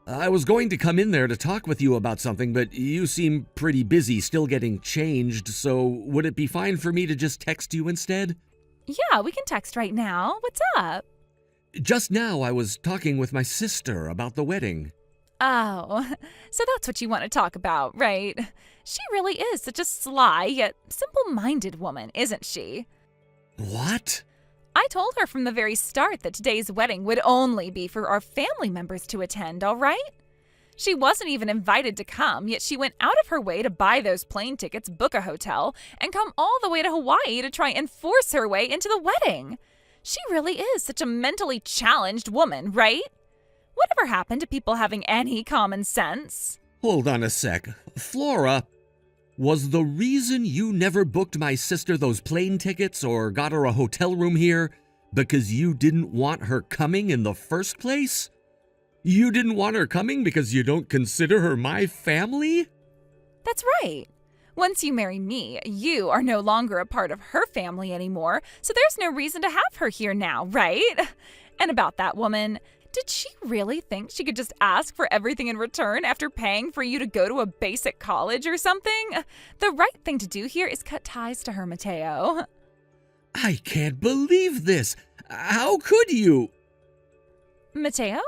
A: I was going to come in there to talk with you about something, but you seem pretty busy still getting changed, so would it be fine for me to just text you instead?
B: Yeah, we can text right now. What's up?
A: Just now I was talking with my sister about the wedding.
B: Oh, so that's what you want to talk about, right? She really is such a sly yet simple-minded woman, isn't she?
A: What?
B: I told her from the very start that today's wedding would only be for our family members to attend, all right? She wasn't even invited to come, yet she went out of her way to buy those plane tickets, book a hotel, and come all the way to Hawaii to try and force her way into the wedding. She really is such a mentally challenged woman, right? Whatever happened to people having any common sense?
A: Hold on a sec. Flora, was the reason you never booked my sister those plane tickets or got her a hotel room here because you didn't want her coming in the first place? You didn't want her coming because you don't consider her my family?
B: That's right. Once you marry me, you are no longer a part of her family anymore, so there's no reason to have her here now, right? And about that woman, did she really think she could just ask for everything in return after paying for you to go to a basic college or something? The right thing to do here is cut ties to her, Mateo.
A: I can't believe this. How could you?
B: Mateo?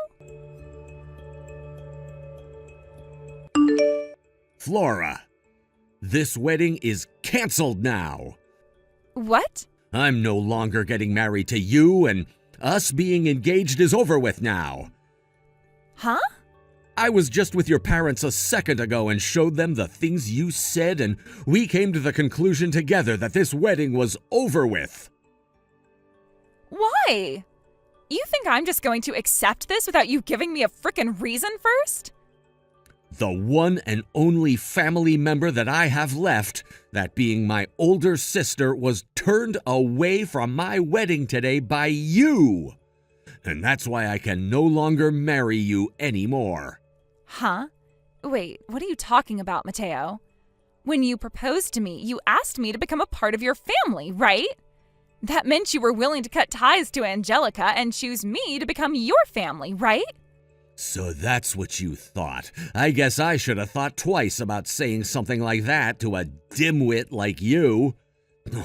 A: Flora, this wedding is canceled now.
B: What?
A: I'm no longer getting married to you, and us being engaged is over with now.
B: Huh?
A: I was just with your parents a second ago and showed them the things you said, and we came to the conclusion together that this wedding was over with.
B: Why? You think I'm just going to accept this without you giving me a frickin' reason first?
A: The one and only family member that I have left, that being my older sister, was turned away from my wedding today by you. And that's why I can no longer marry you anymore.
B: Huh? Wait, what are you talking about, Mateo? When you proposed to me, you asked me to become a part of your family, right? That meant you were willing to cut ties to Angelica and choose me to become your family, right?
A: So that's what you thought. I guess I should have thought twice about saying something like that to a dimwit like you.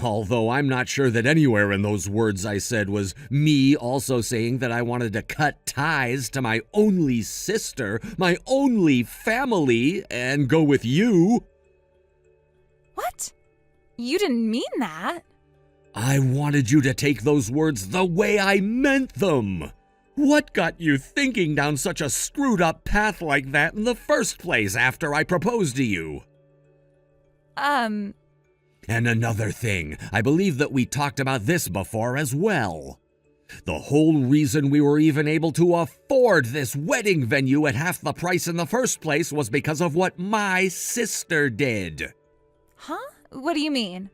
A: Although I'm not sure that anywhere in those words I said was me also saying that I wanted to cut ties to my only sister, my only family, and go with you.
B: What? You didn't mean that.
A: I wanted you to take those words the way I meant them. What got you thinking down such a screwed up path like that in the first place after I proposed to you? And another thing, I believe that we talked about this before as well. The whole reason we were even able to afford this wedding venue at half the price in the first place was because of what my sister did.
B: Huh? What do you mean?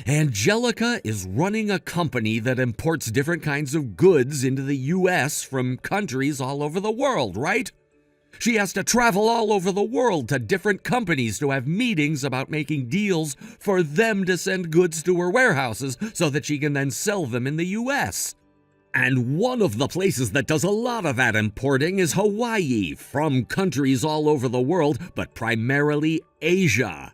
A: Angelica is running a company that imports different kinds of goods into the U.S. from countries all over the world, right? She has to travel all over the world to different companies to have meetings about making deals for them to send goods to her warehouses so that she can then sell them in the U.S. And one of the places that does a lot of that importing is Hawaii, from countries all over the world, but primarily Asia.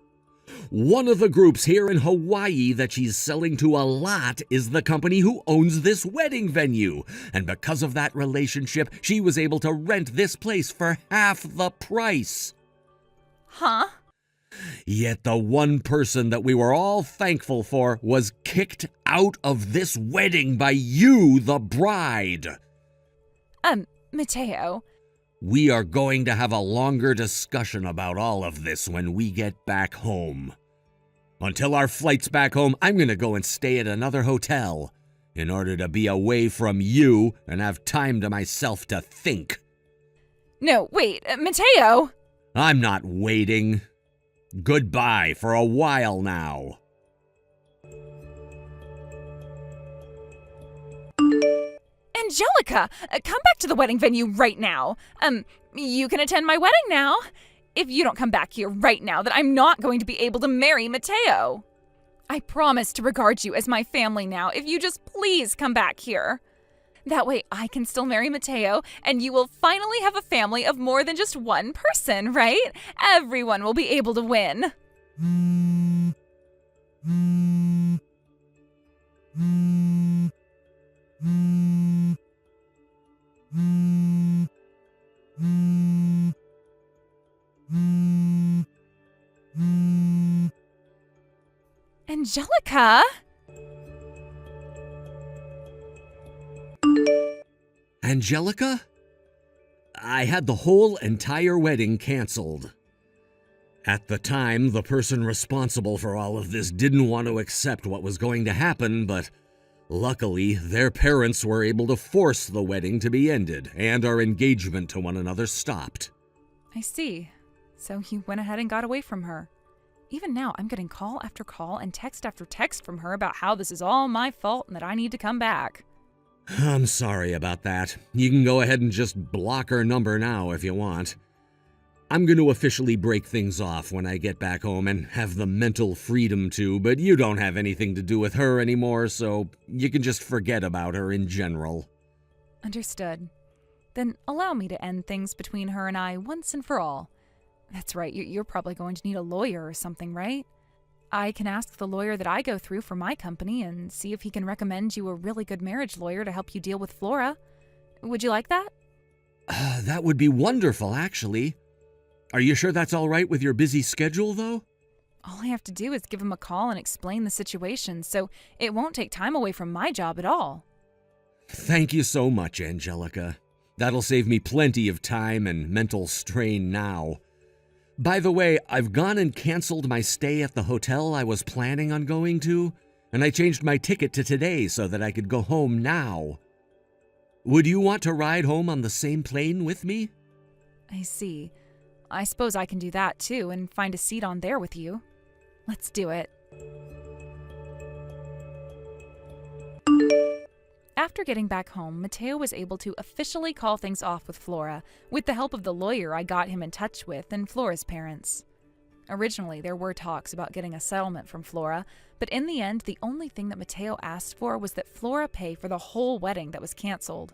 A: One of the groups here in Hawaii that she's selling to a lot is the company who owns this wedding venue. And because of that relationship, she was able to rent this place for half the price.
B: Huh?
A: Yet the one person that we were all thankful for was kicked out of this wedding by you, the bride.
B: Mateo.
A: We are going to have a longer discussion about all of this when we get back home. Until our flight's back home, I'm going to go and stay at another hotel in order to be away from you and have time to myself to think.
B: No, wait, Mateo!
A: I'm not waiting. Goodbye for a while now.
B: Angelica, come back to the wedding venue right now. You can attend my wedding now. If you don't come back here right now, then I'm not going to be able to marry Mateo. I promise to regard you as my family now if you just please come back here. That way I can still marry Mateo, and you will finally have a family of more than just one person, right? Everyone will be able to win. Angelica?
A: Angelica? I had the whole entire wedding canceled. At the time, the person responsible for all of this didn't want to accept what was going to happen, but luckily, their parents were able to force the wedding to be ended, and our engagement to one another stopped.
B: I see. So you went ahead and got away from her. Even now, I'm getting call after call and text after text from her about how this is all my fault and that I need to come back.
A: I'm sorry about that. You can go ahead and just block her number now if you want. I'm going to officially break things off when I get back home and have the mental freedom to, but you don't have anything to do with her anymore, so you can just forget about her in general.
B: Understood. Then allow me to end things between her and I once and for all. That's right, you're probably going to need a lawyer or something, right? I can ask the lawyer that I go through for my company and see if he can recommend you a really good marriage lawyer to help you deal with Flora. Would you like that?
A: That would be wonderful, actually. Are you sure that's all right with your busy schedule, though?
B: All I have to do is give him a call and explain the situation, so it won't take time away from my job at all.
A: Thank you so much, Angelica. That'll save me plenty of time and mental strain now. By the way, I've gone and canceled my stay at the hotel I was planning on going to, and I changed my ticket to today so that I could go home now. Would you want to ride home on the same plane with me?
B: I see. I suppose I can do that too and find a seat on there with you. Let's do it. After getting back home, Mateo was able to officially call things off with Flora, with the help of the lawyer I got him in touch with and Flora's parents. Originally, there were talks about getting a settlement from Flora, but in the end, the only thing that Mateo asked for was that Flora pay for the whole wedding that was canceled.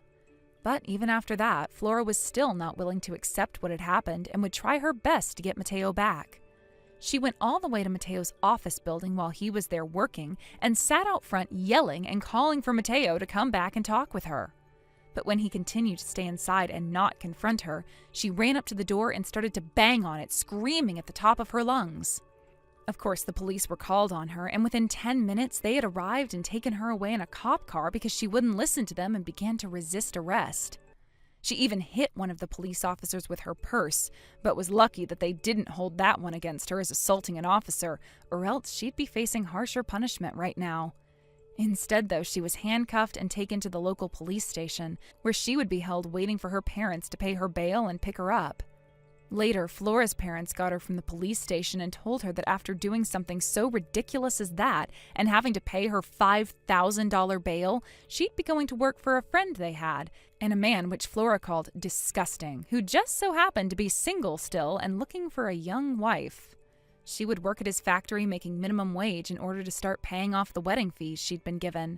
B: But even after that, Flora was still not willing to accept what had happened and would try her best to get Mateo back. She went all the way to Mateo's office building while he was there working and sat out front yelling and calling for Mateo to come back and talk with her. But when he continued to stay inside and not confront her, she ran up to the door and started to bang on it, screaming at the top of her lungs. Of course, the police were called on her, and within 10 minutes they had arrived and taken her away in a cop car because she wouldn't listen to them and began to resist arrest. She even hit one of the police officers with her purse, but was lucky that they didn't hold that one against her as assaulting an officer, or else she'd be facing harsher punishment right now. Instead, though, she was handcuffed and taken to the local police station, where she would be held waiting for her parents to pay her bail and pick her up. Later, Flora's parents got her from the police station and told her that after doing something so ridiculous as that and having to pay her $5,000 bail, she'd be going to work for a friend they had, and a man which Flora called disgusting, who just so happened to be single still and looking for a young wife. She would work at his factory making minimum wage in order to start paying off the wedding fees she'd been given,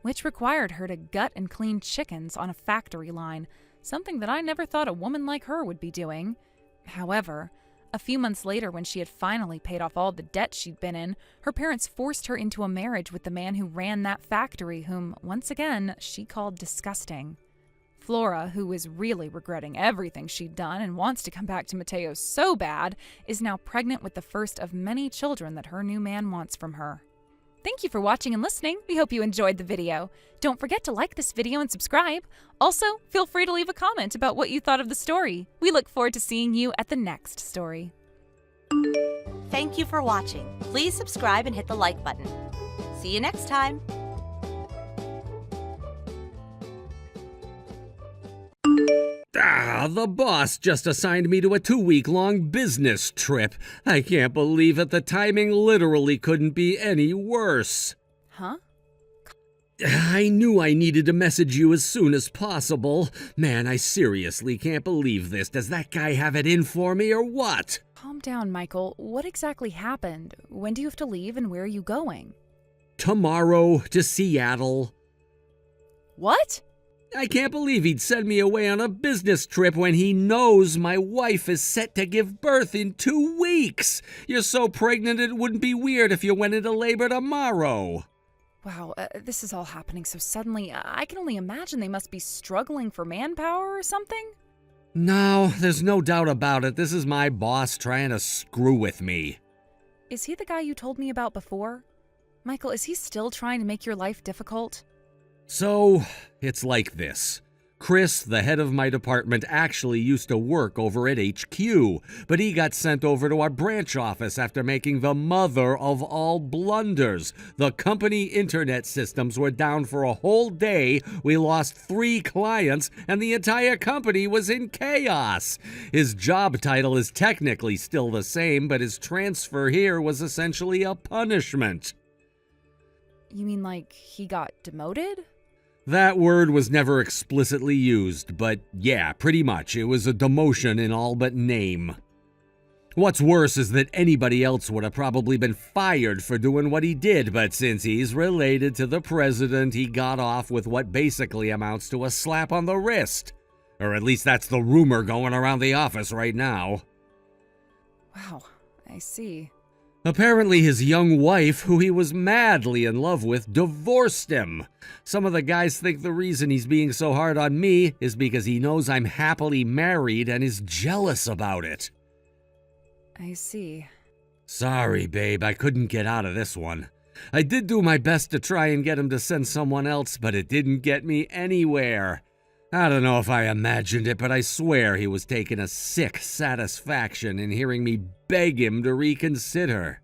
B: which required her to gut and clean chickens on a factory line, something that I never thought a woman like her would be doing. However, a few months later, when she had finally paid off all the debt she'd been in, her parents forced her into a marriage with the man who ran that factory, whom, once again, she called disgusting. Flora, who is really regretting everything she'd done and wants to come back to Mateo so bad, is now pregnant with the first of many children that her new man wants from her. Thank you for watching and listening. We hope you enjoyed the video. Don't forget to like this video and subscribe. Also, feel free to leave a comment about what you thought of the story. We look forward to seeing you at the next story.
C: Thank you for watching. Please subscribe and hit the like button. See you next time.
A: The boss just assigned me to a 2-week-long business trip. I can't believe it. The timing literally couldn't be any worse.
B: Huh?
A: I knew I needed to message you as soon as possible. Man, I seriously can't believe this. Does that guy have it in for me or what?
B: Calm down, Michael. What exactly happened? When do you have to leave and where are you going?
A: Tomorrow to Seattle.
B: What?
A: I can't believe he'd send me away on a business trip when he knows my wife is set to give birth in 2 weeks. You're so pregnant it wouldn't be weird if you went into labor tomorrow.
B: Wow, this is all happening so suddenly. I can only imagine they must be struggling for manpower or something.
A: No, there's no doubt about it. This is my boss trying to screw with me.
B: Is he the guy you told me about before? Michael, is he still trying to make your life difficult?
A: So, it's like this. Chris, the head of my department, actually used to work over at HQ, but he got sent over to our branch office after making the mother of all blunders. The company internet systems were down for a whole day, we lost 3 clients, and the entire company was in chaos. His job title is technically still the same, but his transfer here was essentially a punishment.
B: You mean like he got demoted?
A: That word was never explicitly used, but yeah, pretty much. It was a demotion in all but name. What's worse is that anybody else would have probably been fired for doing what he did, but since he's related to the president, he got off with what basically amounts to a slap on the wrist. Or at least that's the rumor going around the office right now.
B: Wow, I see.
A: Apparently his young wife, who he was madly in love with, divorced him. Some of the guys think the reason he's being so hard on me is because he knows I'm happily married and is jealous about it.
B: I see.
A: Sorry, babe, I couldn't get out of this one. I did do my best to try and get him to send someone else, but it didn't get me anywhere. I don't know if I imagined it, but I swear he was taking a sick satisfaction in hearing me beg him to reconsider.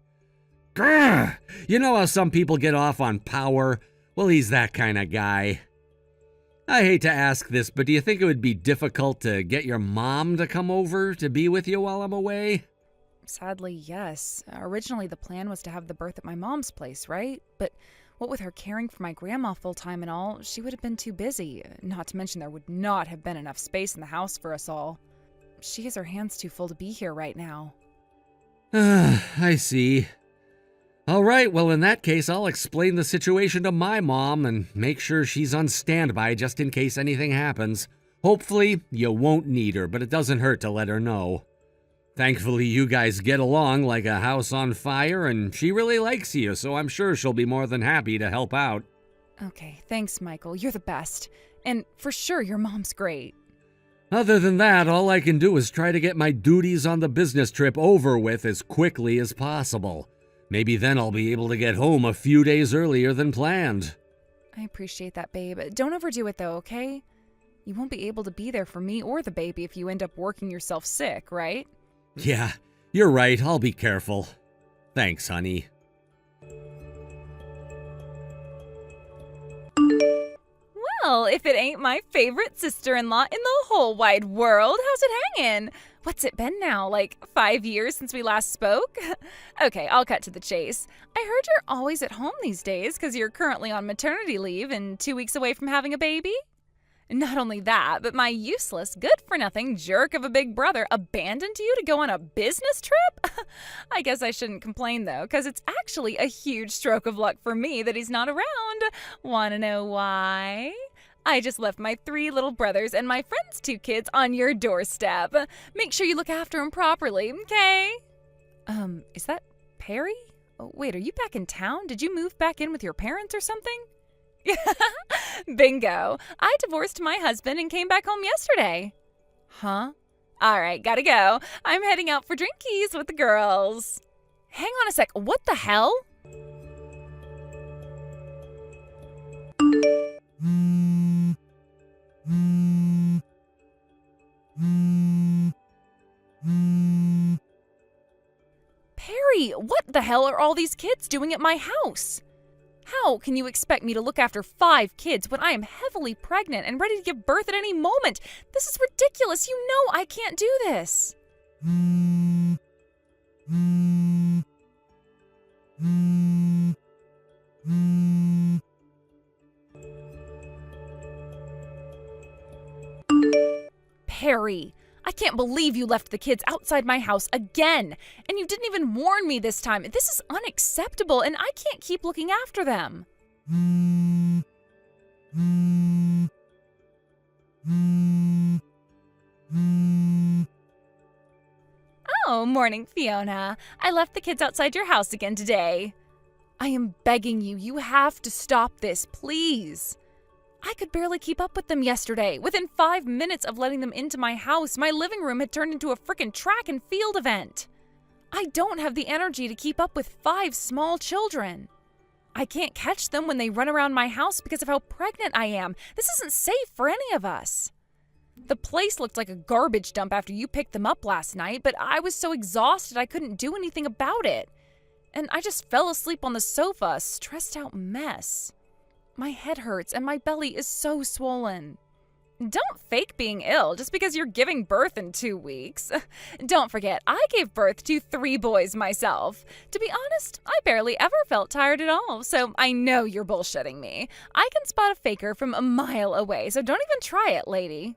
A: Grr! You know how some people get off on power? Well, he's that kind of guy. I hate to ask this, but do you think it would be difficult to get your mom to come over to be with you while I'm away?
B: Sadly, yes. Originally, the plan was to have the birth at my mom's place, right? But what with her caring for my grandma full-time and all, she would have been too busy. Not to mention there would not have been enough space in the house for us all. She has her hands too full to be here right now.
A: I see. All right, well, in that case, I'll explain the situation to my mom and make sure she's on standby just in case anything happens. Hopefully, you won't need her, but it doesn't hurt to let her know. Thankfully, you guys get along like a house on fire, and she really likes you, so I'm sure she'll be more than happy to help out.
B: Okay, thanks, Michael. You're the best. And for sure, your mom's great.
A: Other than that, all I can do is try to get my duties on the business trip over with as quickly as possible. Maybe then I'll be able to get home a few days earlier than planned.
B: I appreciate that, babe. Don't overdo it, though, okay? You won't be able to be there for me or the baby if you end up working yourself sick, right?
A: Yeah, you're right. I'll be careful. Thanks, honey.
B: Well, if it ain't my favorite sister-in-law in the whole wide world, how's it hanging? What's it been now, like 5 years since we last spoke? Okay, I'll cut to the chase. I heard you're always at home these days because you're currently on maternity leave and 2 weeks away from having a baby. Not only that, but my useless, good-for-nothing jerk of a big brother abandoned you to go on a business trip? I guess I shouldn't complain, though, because it's actually a huge stroke of luck for me that he's not around. Want to know why? I just left my 3 little brothers and my friend's 2 kids on your doorstep. Make sure you look after them properly, okay? Is that Perry? Oh, wait, are you back in town? Did you move back in with your parents or something? Bingo. I divorced my husband and came back home yesterday. Huh? All right, gotta go. I'm heading out for drinkies with the girls. Hang on a sec. What the hell? Perry, what the hell are all these kids doing at my house? How can you expect me to look after 5 kids when I am heavily pregnant and ready to give birth at any moment? This is ridiculous. You know I can't do this. Perry, I can't believe you left the kids outside my house again, and you didn't even warn me this time. This is unacceptable, and I can't keep looking after them. Oh, morning, Fiona. I left the kids outside your house again today. I am begging you, you have to stop this, please. I could barely keep up with them yesterday. Within 5 minutes of letting them into my house, my living room had turned into a frickin' track and field event. I don't have the energy to keep up with 5 small children. I can't catch them when they run around my house because of how pregnant I am. This isn't safe for any of us. The place looked like a garbage dump after you picked them up last night, but I was so exhausted I couldn't do anything about it. And I just fell asleep on the sofa, a stressed out mess. My head hurts and my belly is so swollen. Don't fake being ill just because you're giving birth in 2 weeks. Don't forget, I gave birth to 3 boys myself. To be honest, I barely ever felt tired at all, so I know you're bullshitting me. I can spot a faker from a mile away, so don't even try it, lady.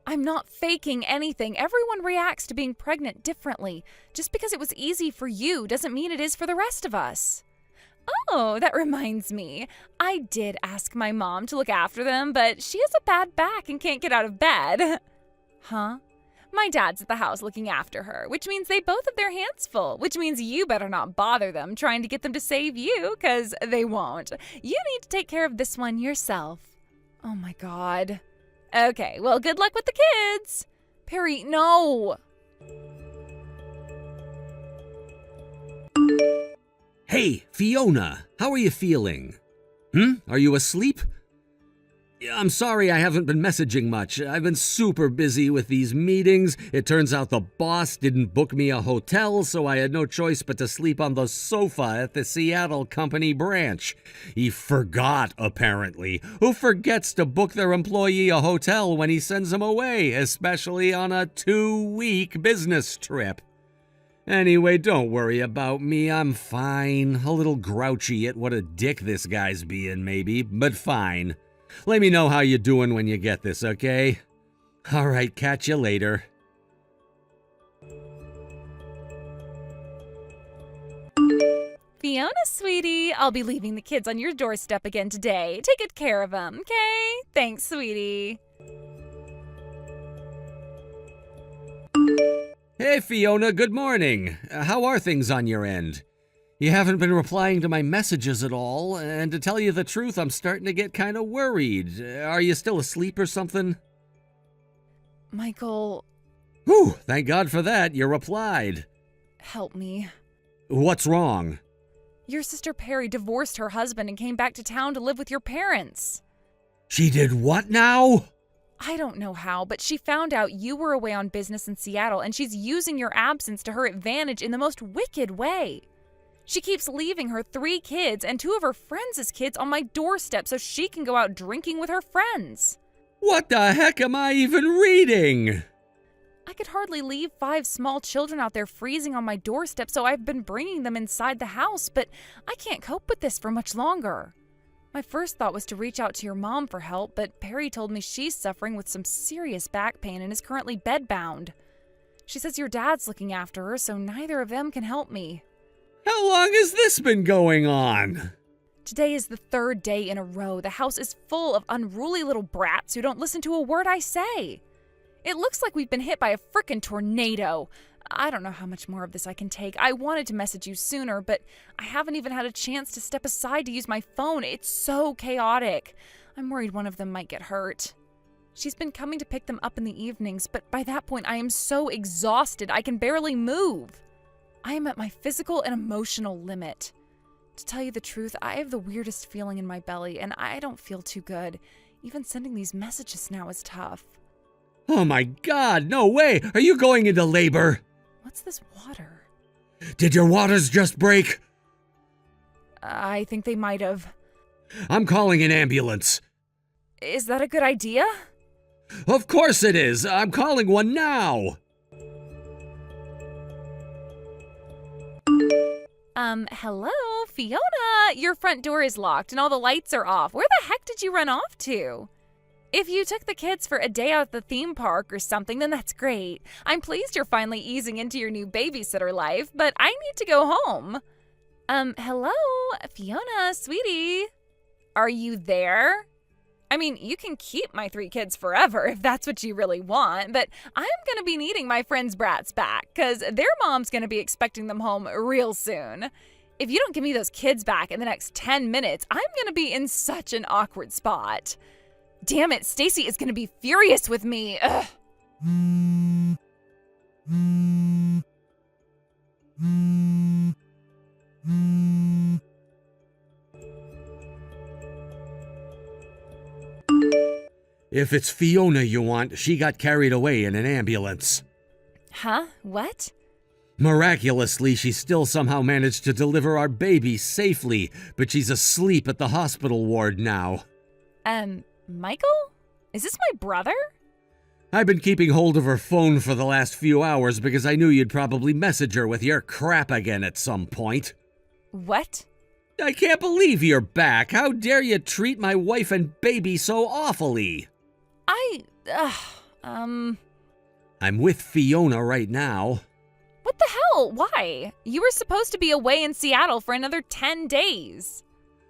B: I'm not faking anything. Everyone reacts to being pregnant differently. Just because it was easy for you doesn't mean it is for the rest of us. Oh, that reminds me. I did ask my mom to look after them, but she has a bad back and can't get out of bed. Huh? My dad's at the house looking after her, which means they both have their hands full, which means you better not bother them trying to get them to save you, because they won't. You need to take care of this one yourself. Oh my God. Okay, well, good luck with the kids. Perry, no.
A: Hey, Fiona, how are you feeling? Are you asleep? I'm sorry I haven't been messaging much. I've been super busy with these meetings. It turns out the boss didn't book me a hotel, so I had no choice but to sleep on the sofa at the Seattle company branch. He forgot, apparently. Who forgets to book their employee a hotel when he sends them away, especially on a 2-week business trip? Anyway, don't worry about me. I'm fine. A little grouchy at what a dick this guy's being, maybe, but fine. Let me know how you're doing when you get this, okay? All right, catch you later.
B: Fiona, sweetie, I'll be leaving the kids on your doorstep again today. Take good care of them, okay? Thanks, sweetie.
A: Hey, Fiona, good morning. How are things on your end? You haven't been replying to my messages at all, and to tell you the truth, I'm starting to get kind of worried. Are you still asleep or something?
B: Michael...
A: Whew, thank God for that. You replied.
B: Help me.
A: What's wrong?
B: Your sister Perry divorced her husband and came back to town to live with your parents.
A: She did what now?
B: I don't know how, but she found out you were away on business in Seattle, and she's using your absence to her advantage in the most wicked way. She keeps leaving her 3 kids and 2 of her friends' kids on my doorstep so she can go out drinking with her friends.
A: What the heck am I even reading?
B: I could hardly leave 5 small children out there freezing on my doorstep, so I've been bringing them inside the house, but I can't cope with this for much longer. My first thought was to reach out to your mom for help, but Perry told me she's suffering with some serious back pain and is currently bedbound. She says your dad's looking after her, so neither of them can help me.
A: How long has this been going on?
B: Today is the 3rd day in a row. The house is full of unruly little brats who don't listen to a word I say. It looks like we've been hit by a frickin' tornado. I don't know how much more of this I can take. I wanted to message you sooner, but I haven't even had a chance to step aside to use my phone. It's so chaotic. I'm worried one of them might get hurt. She's been coming to pick them up in the evenings, but by that point I am so exhausted I can barely move. I am at my physical and emotional limit. To tell you the truth, I have the weirdest feeling in my belly, and I don't feel too good. Even sending these messages now is tough.
A: Oh my God, no way! Are you going into labor?
B: What's this water?
A: Did your waters just break?
B: I think they might have.
A: I'm calling an ambulance.
B: Is that a good idea?
A: Of course it is. I'm calling one now.
B: Hello, Fiona? Your front door is locked and all the lights are off. Where the heck did you run off to? If you took the kids for a day out at the theme park or something, then that's great. I'm pleased you're finally easing into your new babysitter life, but I need to go home. Hello, Fiona, sweetie. Are you there? I mean, you can keep my 3 kids forever if that's what you really want, but I'm going to be needing my friends' brats back because their mom's going to be expecting them home real soon. If you don't give me those kids back in the next 10 minutes, I'm going to be in such an awkward spot. Damn it, Stacy is going to be furious with me. Ugh.
A: If it's Fiona you want, she got carried away in an ambulance.
B: Huh? What?
A: Miraculously, she still somehow managed to deliver our baby safely, but she's asleep at the hospital ward now.
B: Michael? Is this my brother?
A: I've been keeping hold of her phone for the last few hours because I knew you'd probably message her with your crap again at some point.
B: What?
A: I can't believe you're back. How dare you treat my wife and baby so awfully? I'm with Fiona right now.
B: What the hell? Why? You were supposed to be away in Seattle for another 10 days.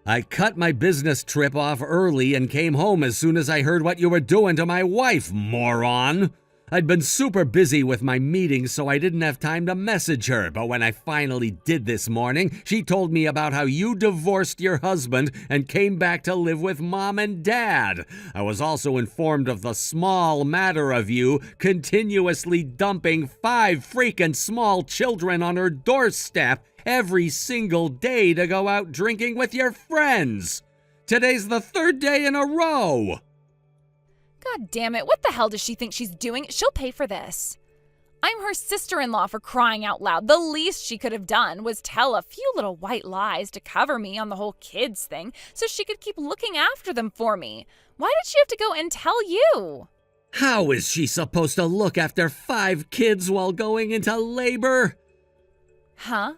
A: I cut my business trip off early and came home as soon as I heard what you were doing to my wife, moron. I'd been super busy with my meetings, so I didn't have time to message her, but when I finally did this morning, she told me about how you divorced your husband and came back to live with Mom and Dad. I was also informed of the small matter of you continuously dumping 5 freaking small children on her doorstep every single day to go out drinking with your friends. Today's the 3rd day in a row.
B: God damn it, what the hell does she think she's doing? She'll pay for this. I'm her sister-in-law, for crying out loud. The least she could have done was tell a few little white lies to cover me on the whole kids thing so she could keep looking after them for me. Why did she have to go and tell you?
A: How is she supposed to look after 5 kids while going into labor?
B: Huh?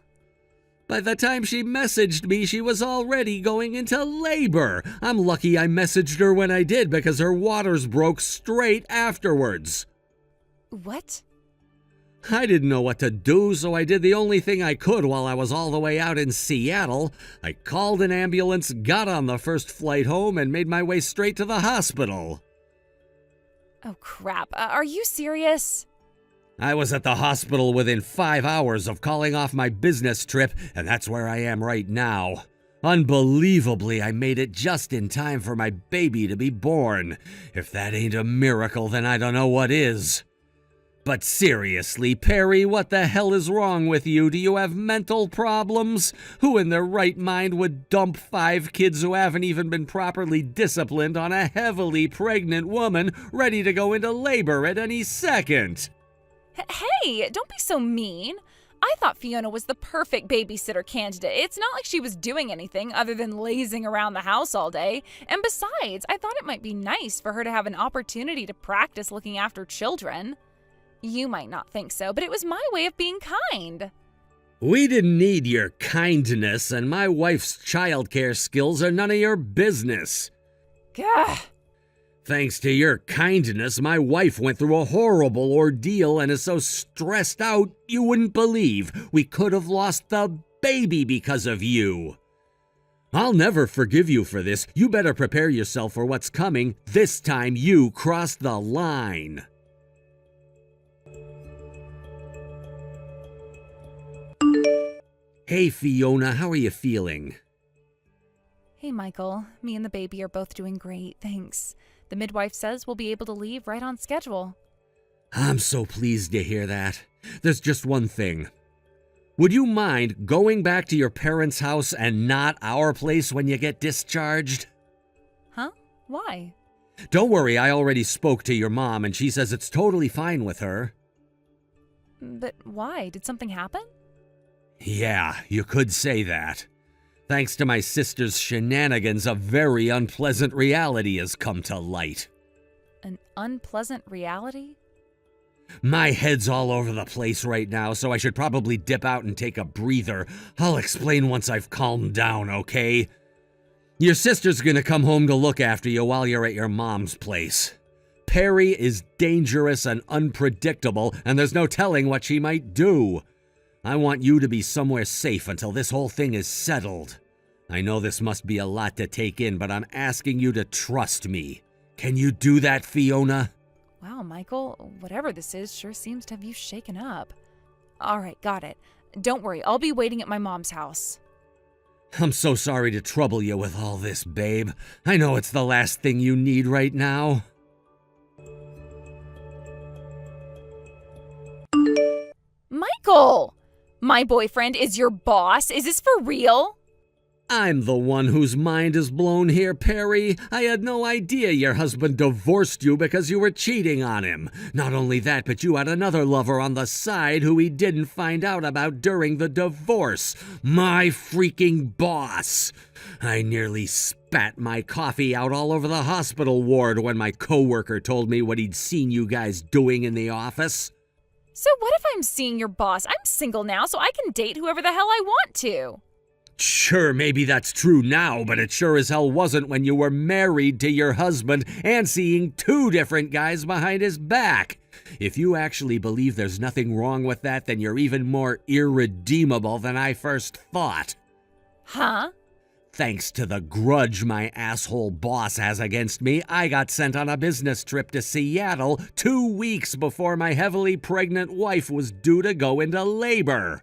A: By the time she messaged me, she was already going into labor. I'm lucky I messaged her when I did because her waters broke straight afterwards.
B: What?
A: I didn't know what to do, so I did the only thing I could while I was all the way out in Seattle. I called an ambulance, got on the first flight home, and made my way straight to the hospital.
B: Oh crap, are you serious?
A: I was at the hospital within 5 hours of calling off my business trip, and that's where I am right now. Unbelievably, I made it just in time for my baby to be born. If that ain't a miracle, then I don't know what is. But seriously, Perry, what the hell is wrong with you? Do you have mental problems? Who in their right mind would dump 5 kids who haven't even been properly disciplined on a heavily pregnant woman ready to go into labor at any second?
B: Hey, don't be so mean. I thought Fiona was the perfect babysitter candidate. It's not like she was doing anything other than lazing around the house all day. And besides, I thought it might be nice for her to have an opportunity to practice looking after children. You might not think so, but it was my way of being kind.
A: We didn't need your kindness, and my wife's childcare skills are none of your business.
B: Gah.
A: Thanks to your kindness, my wife went through a horrible ordeal and is so stressed out you wouldn't believe. We could have lost the baby because of you. I'll never forgive you for this. You better prepare yourself for what's coming. This time you crossed the line. Hey Fiona, how are you feeling?
B: Hey Michael, me and the baby are both doing great, thanks. The midwife says we'll be able to leave right on schedule.
A: I'm so pleased to hear that. There's just one thing. Would you mind going back to your parents' house and not our place when you get discharged?
B: Huh? Why?
A: Don't worry, I already spoke to your mom and she says it's totally fine with her.
B: But why? Did something happen?
A: Yeah, you could say that. Thanks to my sister's shenanigans, a very unpleasant reality has come to light.
B: An unpleasant reality?
A: My head's all over the place right now, so I should probably dip out and take a breather. I'll explain once I've calmed down, okay? Your sister's gonna come home to look after you while you're at your mom's place. Perry is dangerous and unpredictable, and there's no telling what she might do. I want you to be somewhere safe until this whole thing is settled. I know this must be a lot to take in, but I'm asking you to trust me. Can you do that, Fiona?
B: Wow, Michael, whatever this is sure seems to have you shaken up. All right, got it. Don't worry, I'll be waiting at my mom's house.
A: I'm so sorry to trouble you with all this, babe. I know it's the last thing you need right now.
B: Michael! My boyfriend is your boss? Is this for real?
A: I'm the one whose mind is blown here, Perry. I had no idea your husband divorced you because you were cheating on him. Not only that, but you had another lover on the side who he didn't find out about during the divorce. My freaking boss. I nearly spat my coffee out all over the hospital ward when my coworker told me what he'd seen you guys doing in the office.
B: So what if I'm seeing your boss? I'm single now, so I can date whoever the hell I want to.
A: Sure, maybe that's true now, but it sure as hell wasn't when you were married to your husband and seeing 2 different guys behind his back. If you actually believe there's nothing wrong with that, then you're even more irredeemable than I first thought.
B: Huh?
A: Thanks to the grudge my asshole boss has against me, I got sent on a business trip to Seattle 2 weeks before my heavily pregnant wife was due to go into labor.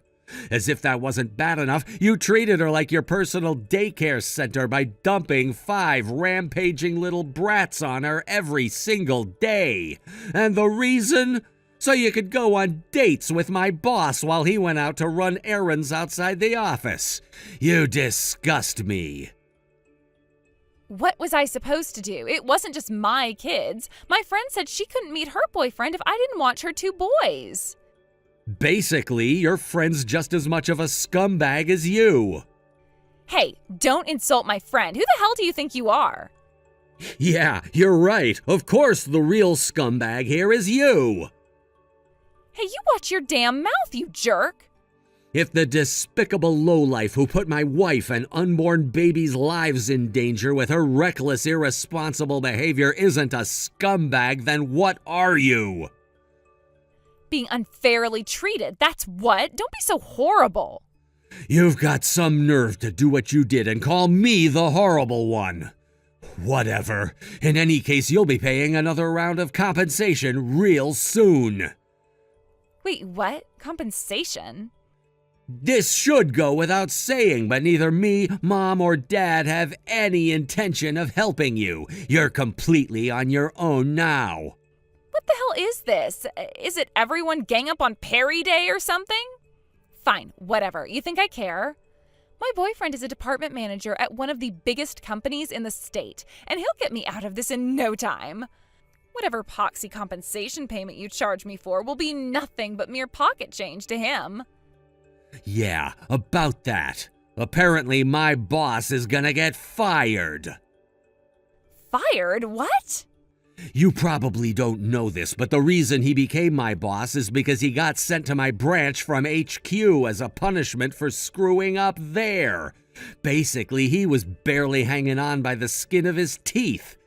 A: As if that wasn't bad enough, you treated her like your personal daycare center by dumping 5 rampaging little brats on her every single day. And the reason? So you could go on dates with my boss while he went out to run errands outside the office. You disgust me.
B: What was I supposed to do? It wasn't just my kids. My friend said she couldn't meet her boyfriend if I didn't watch her 2 boys.
A: Basically, your friend's just as much of a scumbag as you.
B: Hey, don't insult my friend. Who the hell do you think you are?
A: Yeah, you're right. Of course the real scumbag here is you.
B: Hey, you watch your damn mouth, you jerk.
A: If the despicable lowlife who put my wife and unborn baby's lives in danger with her reckless, irresponsible behavior isn't a scumbag, then what are you?
B: Being unfairly treated, that's what. Don't be so horrible.
A: You've got some nerve to do what you did and call me the horrible one. Whatever. In any case, you'll be paying another round of compensation real soon.
B: Wait, what? Compensation?
A: This should go without saying, but neither me, Mom, or Dad have any intention of helping you. You're completely on your own now.
B: What the hell is this? Is it everyone gang up on Perry Day or something? Fine, whatever. You think I care? My boyfriend is a department manager at one of the biggest companies in the state, and he'll get me out of this in no time. Whatever poxy compensation payment you charge me for will be nothing but mere pocket change to him.
A: Yeah, about that. Apparently my boss is gonna get fired.
B: Fired? What?
A: You probably don't know this, but the reason he became my boss is because he got sent to my branch from HQ as a punishment for screwing up there. Basically, he was barely hanging on by the skin of his teeth.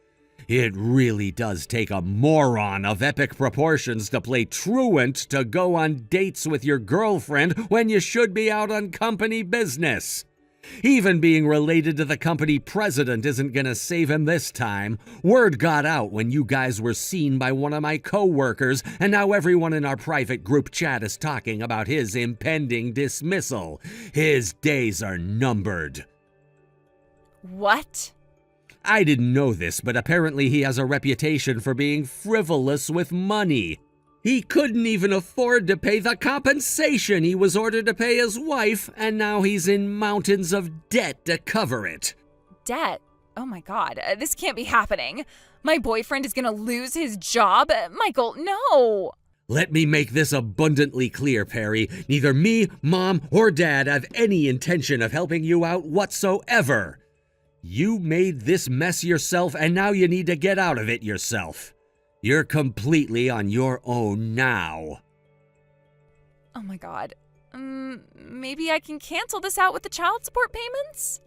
A: It really does take a moron of epic proportions to play truant to go on dates with your girlfriend when you should be out on company business. Even being related to the company president isn't gonna save him this time. Word got out when you guys were seen by one of my co-workers, and now everyone in our private group chat is talking about his impending dismissal. His days are numbered.
B: What?
A: I didn't know this, but apparently he has a reputation for being frivolous with money. He couldn't even afford to pay the compensation he was ordered to pay his wife, and now he's in mountains of debt to cover it.
B: Debt? Oh my god, this can't be happening. My boyfriend is gonna lose his job? Michael, no!
A: Let me make this abundantly clear, Perry. Neither me, Mom, or Dad have any intention of helping you out whatsoever. You made this mess yourself, and now you need to get out of it yourself. You're completely on your own now.
B: Oh my god. Maybe I can cancel this out with the child support payments?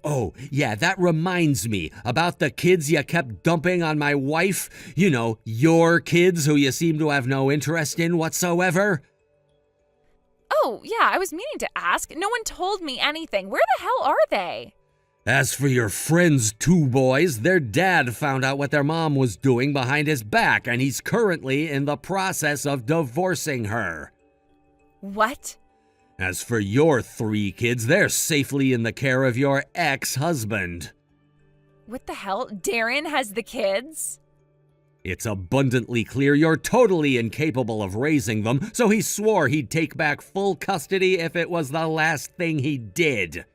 A: Oh, yeah, that reminds me about the kids you kept dumping on my wife. You know, your kids who you seem to have no interest in whatsoever.
B: Oh, yeah, I was meaning to ask. No one told me anything. Where the hell are they?
A: As for your friends' two boys, their dad found out what their mom was doing behind his back, and he's currently in the process of divorcing her.
B: What?
A: As for your 3 kids, they're safely in the care of your ex-husband.
B: What the hell? Darren has the kids?
A: It's abundantly clear you're totally incapable of raising them, so he swore he'd take back full custody if it was the last thing he did.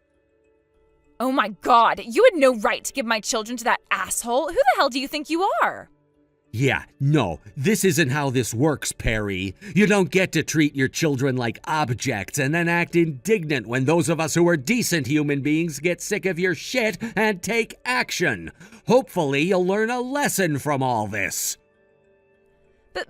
B: Oh my god, you had no right to give my children to that asshole. Who the hell do you think you are?
A: Yeah, no, this isn't how this works, Perry. You don't get to treat your children like objects and then act indignant when those of us who are decent human beings get sick of your shit and take action. Hopefully, you'll learn a lesson from all this.
B: But...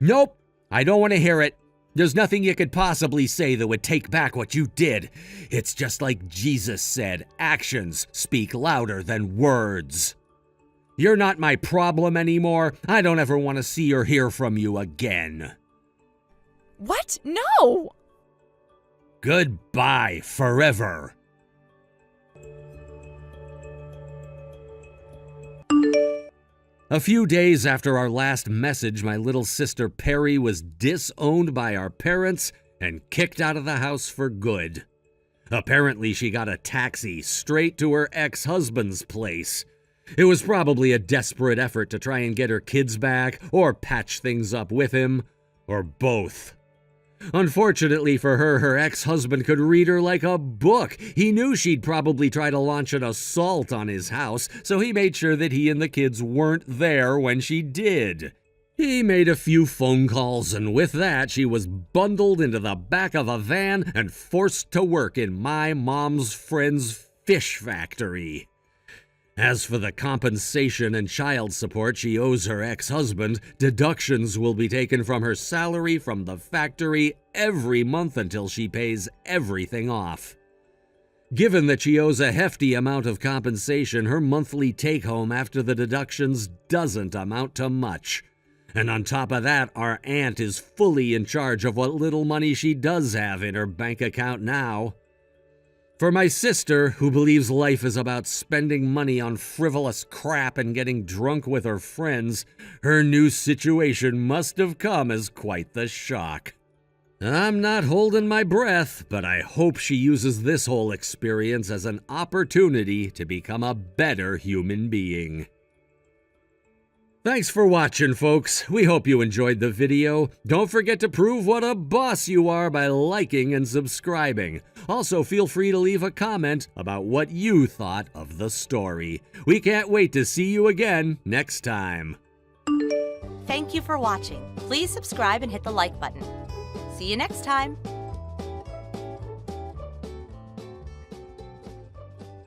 A: Nope, I don't want to hear it. There's nothing you could possibly say that would take back what you did. It's just like Jesus said, actions speak louder than words. You're not my problem anymore. I don't ever want to see or hear from you again.
B: What? No!
A: Goodbye forever. A few days after our last message, my little sister Perry was disowned by our parents and kicked out of the house for good. Apparently, she got a taxi straight to her ex-husband's place. It was probably a desperate effort to try and get her kids back, or patch things up with him, or both. Unfortunately for her, her ex-husband could read her like a book. He knew she'd probably try to launch an assault on his house, so he made sure that he and the kids weren't there when she did. He made a few phone calls, and with that, she was bundled into the back of a van and forced to work in my mom's friend's fish factory. As for the compensation and child support she owes her ex-husband, deductions will be taken from her salary from the factory every month until she pays everything off. Given that she owes a hefty amount of compensation, her monthly take-home after the deductions doesn't amount to much. And on top of that, our aunt is fully in charge of what little money she does have in her bank account now. For my sister, who believes life is about spending money on frivolous crap and getting drunk with her friends, her new situation must have come as quite the shock. I'm not holding my breath, but I hope she uses this whole experience as an opportunity to become a better human being. Thanks for watching, folks. We hope you enjoyed the video. Don't forget to prove what a boss you are by liking and subscribing. Also, feel free to leave a comment about what you thought of the story. We can't wait to see you again next time.
C: Thank you for watching. Please subscribe and hit the like button. See you next time.